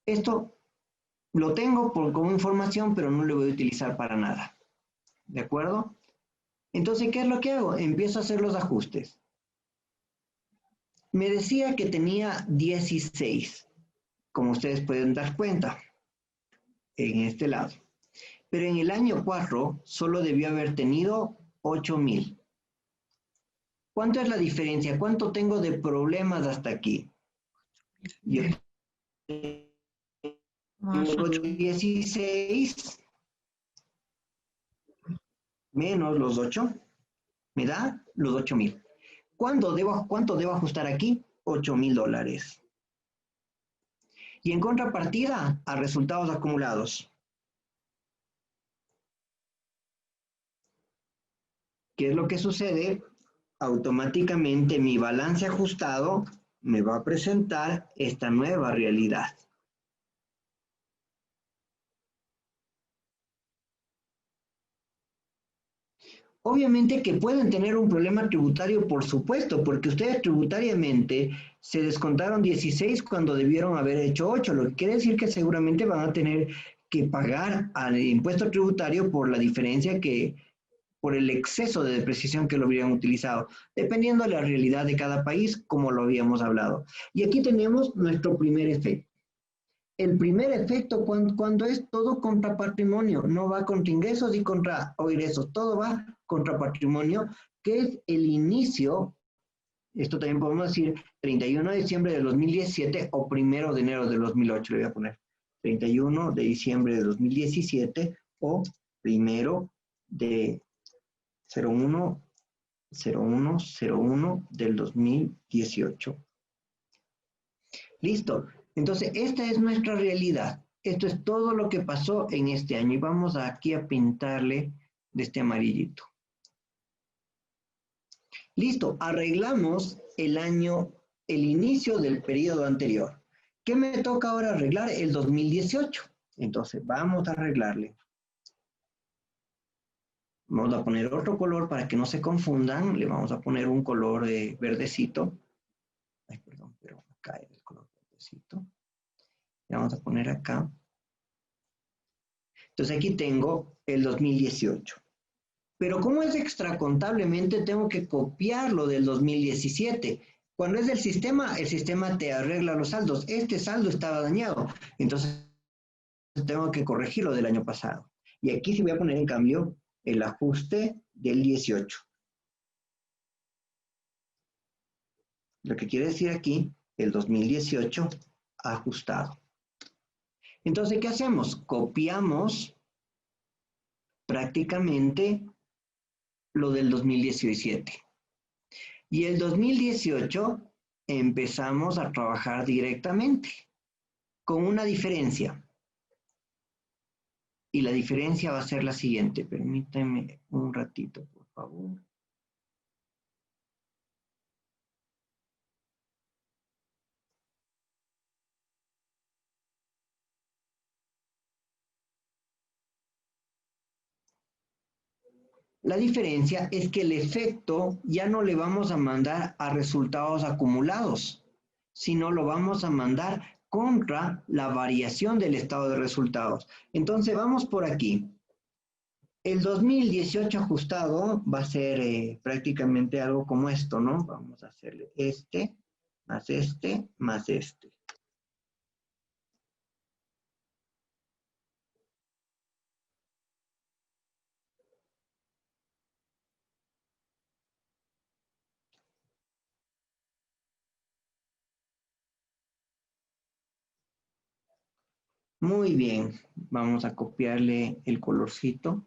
S1: Esto lo tengo como información, pero no lo voy a utilizar para nada. ¿De acuerdo? Entonces, ¿qué es lo que hago? Empiezo a hacer los ajustes. Me decía que tenía 16, como ustedes pueden dar cuenta, en este lado. Pero en el año 4 solo debió haber tenido 8,000. ¿Cuánto es la diferencia? ¿Cuánto tengo de problemas hasta aquí? Yo
S2: Más
S1: tengo
S2: 8.
S1: 16 menos los 8, me da los 8,000. ¿Cuánto debo ajustar aquí? $8,000. Y en contrapartida, a resultados acumulados. ¿Qué es lo que sucede? Automáticamente mi balance ajustado me va a presentar esta nueva realidad. Obviamente que pueden tener un problema tributario, por supuesto, porque ustedes tributariamente se descontaron 16 cuando debieron haber hecho 8, lo que quiere decir que seguramente van a tener que pagar al impuesto tributario por la diferencia por el exceso de depreciación que lo habrían utilizado, dependiendo de la realidad de cada país, como lo habíamos hablado. Y aquí tenemos nuestro primer efecto. El primer efecto cuando es todo contra patrimonio, no va contra ingresos y contra egresos, todo va contra patrimonio, que es el inicio, esto también podemos decir 31 de diciembre de 2017 o 1 de enero de 2008, le voy a poner 31 de diciembre de 2017 o 1 de 01, 01, 01 del 2018. Listo. Entonces, esta es nuestra realidad. Esto es todo lo que pasó en este año. Y vamos aquí a pintarle de este amarillito. Listo. Arreglamos el año, el inicio del periodo anterior. ¿Qué me toca ahora arreglar? El 2018. Entonces, vamos a arreglarle. Vamos a poner otro color para que no se confundan. Le vamos a poner un color de verdecito. Ay, perdón, pero acá es el color verdecito. Le vamos a poner acá. Entonces aquí tengo el 2018. Pero como es extracontablemente, tengo que copiarlo del 2017. Cuando es del sistema, el sistema te arregla los saldos. Este saldo estaba dañado. Entonces tengo que corregirlo del año pasado. Y aquí sí voy a poner en cambio el ajuste del 18. Lo que quiere decir aquí, el 2018 ajustado. Entonces, ¿qué hacemos? Copiamos prácticamente lo del 2017. Y el 2018 empezamos a trabajar directamente, con una diferencia. Y la diferencia va a ser la siguiente. Permítanme un ratito, por favor. La diferencia es que el efecto ya no le vamos a mandar a resultados acumulados, sino lo vamos a mandar contra la variación del estado de resultados. Entonces vamos por aquí. El 2018 ajustado va a ser prácticamente algo como esto, ¿no? Vamos a hacerle este, más este, más este. Muy bien, vamos a copiarle el colorcito.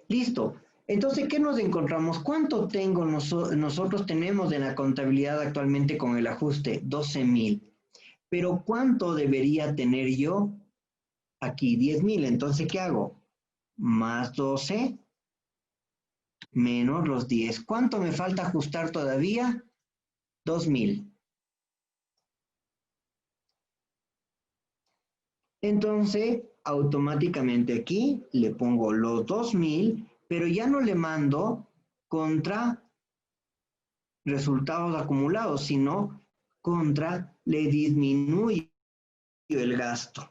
S1: Listo. Entonces, ¿qué nos encontramos? ¿Cuánto tengo nosotros tenemos en la contabilidad actualmente con el ajuste? 12,000. Pero ¿cuánto debería tener yo? Aquí, 10,000. Entonces, ¿qué hago? Más 12 menos los 10. ¿Cuánto me falta ajustar todavía? 2,000. Entonces, automáticamente aquí le pongo los 2,000, pero ya no le mando contra resultados acumulados, sino contra le disminuyo el gasto.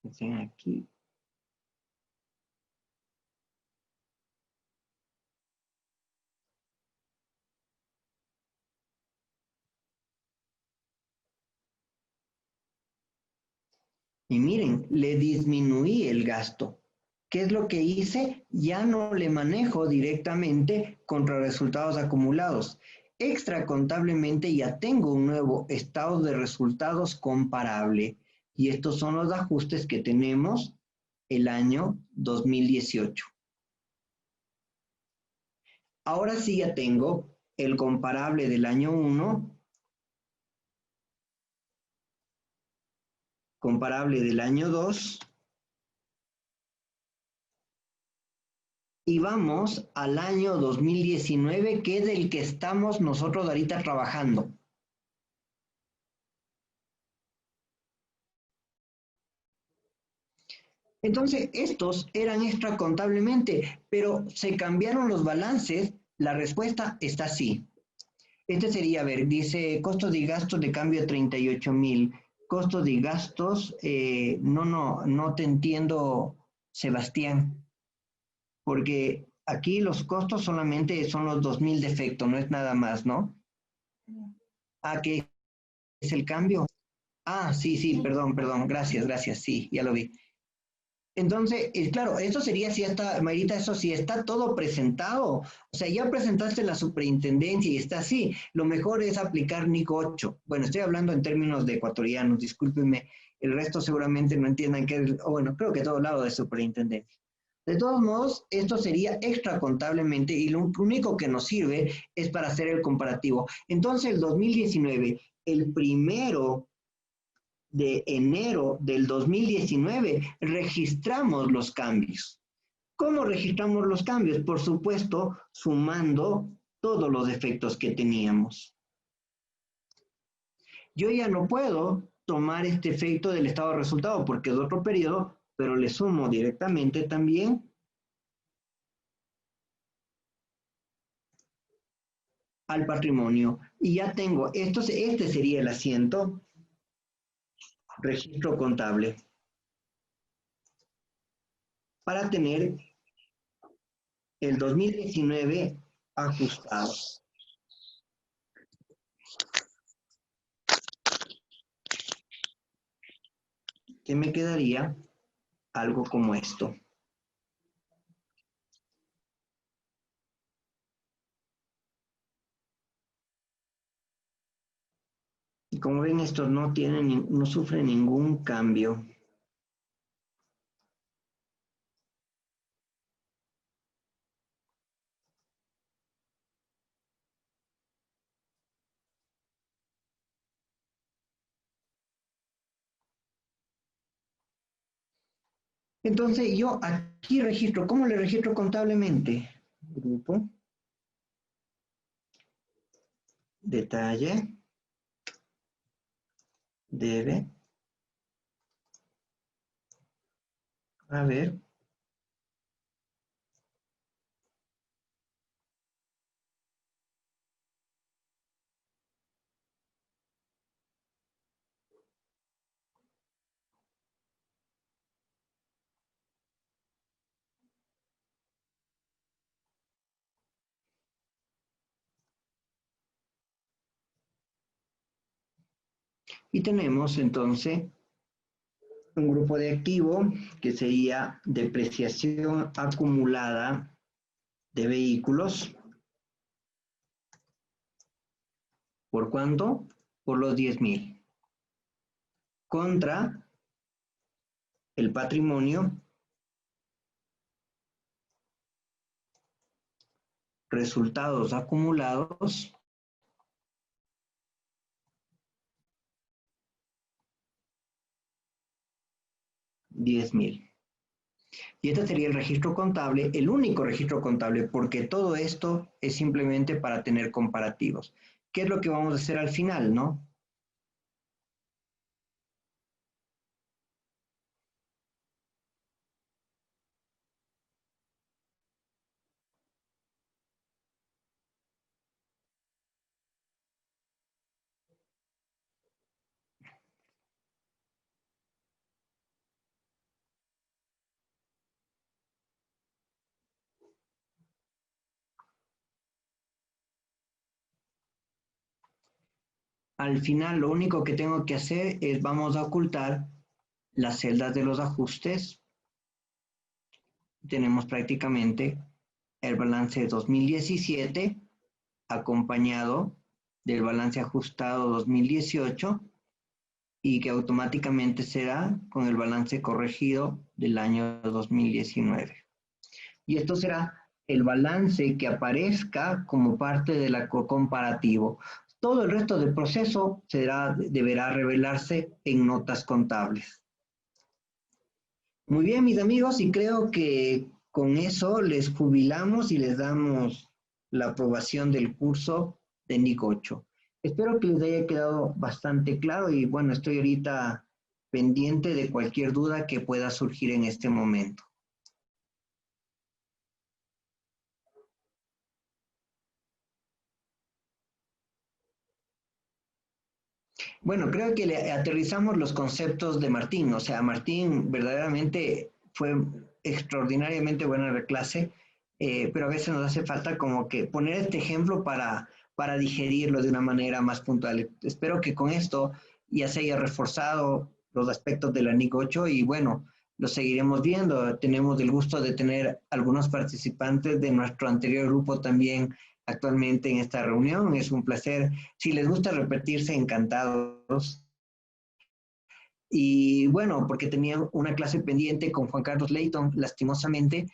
S1: Aquí. Y miren, le disminuí el gasto. ¿Qué es lo que hice? Ya no le manejo directamente contra resultados acumulados. Extracontablemente ya tengo un nuevo estado de resultados comparable. Y estos son los ajustes que tenemos el año 2018. Ahora sí ya tengo el comparable del año 1, comparable del año 2, y vamos al año 2019, que es del que estamos nosotros ahorita trabajando. Entonces, estos eran extracontablemente, pero se cambiaron los balances. La respuesta está así. Este sería, a ver, dice costos y gastos de cambio 38,000. Costos y gastos, no te entiendo, Sebastián, porque aquí los costos solamente son los 2,000 de efecto, no es nada más, ¿no? Ah, ¿qué es el cambio? Ah, sí, perdón, gracias, sí, ya lo vi. Entonces, claro, eso sería si está, Marita, eso sí está todo presentado. O sea, ya presentaste la superintendencia y está así. Lo mejor es aplicar NIC 8. Bueno, estoy hablando en términos de ecuatorianos, discúlpenme. El resto seguramente no entiendan qué es, o bueno, creo que todo lado de superintendencia. De todos modos, esto sería extracontablemente y lo único que nos sirve es para hacer el comparativo. Entonces, el 2019, el primero de enero del 2019, registramos los cambios. ¿Cómo registramos los cambios? Por supuesto, sumando todos los efectos que teníamos. Yo ya no puedo tomar este efecto del estado de resultado porque es otro periodo, pero le sumo directamente también al patrimonio. Y ya tengo, este sería el asiento, registro contable, para tener el 2019 ajustado. ¿Qué me quedaría? Algo como esto. Y como ven, estos no sufren ningún cambio. Entonces yo aquí registro, ¿cómo le registro contablemente? Grupo, detalle, debe, a ver, y tenemos entonces un grupo de activo que sería depreciación acumulada de vehículos. ¿Por cuánto? Por los 10,000. Contra el patrimonio, resultados acumulados, 10,000. Y este sería el registro contable, el único registro contable, porque todo esto es simplemente para tener comparativos. ¿Qué es lo que vamos a hacer al final, no? Al final, lo único que tengo que hacer es vamos a ocultar las celdas de los ajustes. Tenemos prácticamente el balance 2017 acompañado del balance ajustado 2018 y que automáticamente será con el balance corregido del año 2019. Y esto será el balance que aparezca como parte del comparativo. Todo el resto del proceso deberá revelarse en notas contables. Muy bien, mis amigos, y creo que con eso les jubilamos y les damos la aprobación del curso de NIC 8. Espero que les haya quedado bastante claro y bueno, estoy ahorita pendiente de cualquier duda que pueda surgir en este momento. Bueno, creo que le aterrizamos los conceptos de Martín. O sea, Martín verdaderamente fue extraordinariamente buena en la clase, pero a veces nos hace falta como que poner este ejemplo para digerirlo de una manera más puntual. Espero que con esto ya se haya reforzado los aspectos de la NIC 8 y bueno, lo seguiremos viendo. Tenemos el gusto de tener algunos participantes de nuestro anterior grupo también actualmente en esta reunión. Es un placer. Si les gusta repetirse, encantados. Y bueno, porque tenía una clase pendiente con Juan Carlos Leighton, lastimosamente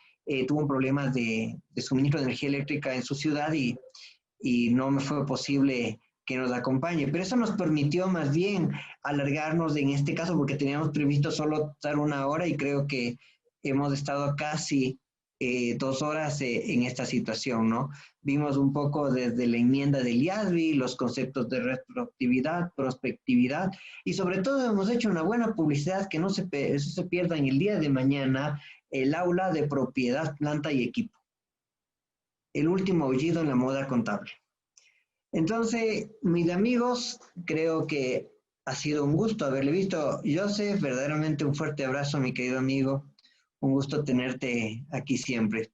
S1: tuvo un problema de suministro de energía eléctrica en su ciudad y no me fue posible que nos acompañe. Pero eso nos permitió más bien alargarnos en este caso porque teníamos previsto solo estar una hora y creo que hemos estado casi 2 horas en esta situación, ¿no? Vimos un poco desde la enmienda del IASBI, los conceptos de retroactividad, prospectividad y sobre todo hemos hecho una buena publicidad que no se pierda en el día de mañana el aula de propiedad, planta y equipo. El último aullido en la moda contable. Entonces, mis amigos, creo que ha sido un gusto haberle visto. Joseph, verdaderamente un fuerte abrazo, mi querido amigo. Un gusto tenerte aquí siempre.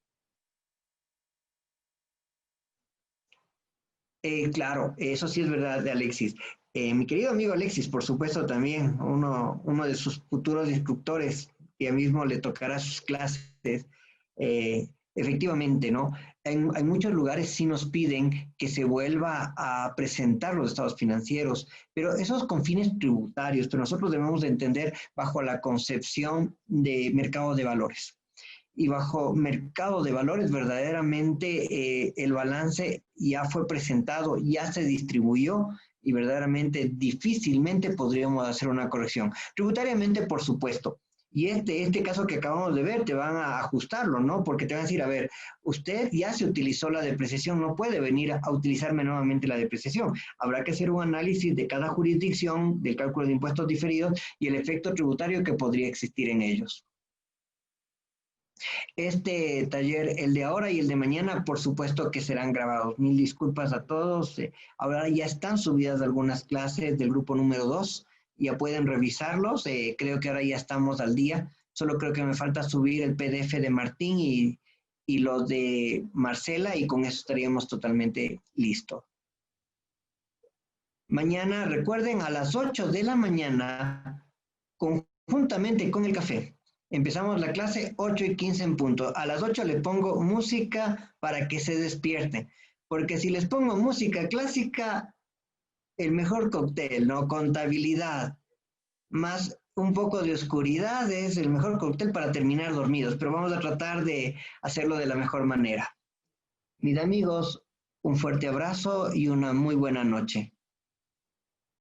S1: Claro, eso sí es verdad de Alexis. Mi querido amigo Alexis, por supuesto, también uno de sus futuros instructores, que ya mismo le tocará sus clases. Efectivamente, ¿no? En muchos lugares sí nos piden que se vuelva a presentar los estados financieros, pero esos con fines tributarios, pero nosotros debemos de entender bajo la concepción de mercado de valores y bajo mercado de valores verdaderamente el balance ya fue presentado, ya se distribuyó y verdaderamente difícilmente podríamos hacer una corrección. Tributariamente, por supuesto. Y este caso que acabamos de ver, te van a ajustarlo, ¿no? Porque te van a decir, a ver, usted ya se utilizó la depreciación, no puede venir a utilizarme nuevamente la depreciación. Habrá que hacer un análisis de cada jurisdicción, del cálculo de impuestos diferidos y el efecto tributario que podría existir en ellos. Este taller, el de ahora y el de mañana, por supuesto que serán grabados. Mil disculpas a todos. Ahora ya están subidas algunas clases del grupo número 2. Ya pueden revisarlos. Creo que ahora ya estamos al día. Solo creo que me falta subir el PDF de Martín y los de Marcela y con eso estaríamos totalmente listos. Mañana, recuerden, a las 8 de la mañana, conjuntamente con el café. Empezamos la clase 8:15 en punto. A las 8 le pongo música para que se despierte. Porque si les pongo música clásica, el mejor cóctel, ¿no? Contabilidad, más un poco de oscuridad es el mejor cóctel para terminar dormidos. Pero vamos a tratar de hacerlo de la mejor manera. Mis amigos, un fuerte abrazo y una muy buena noche.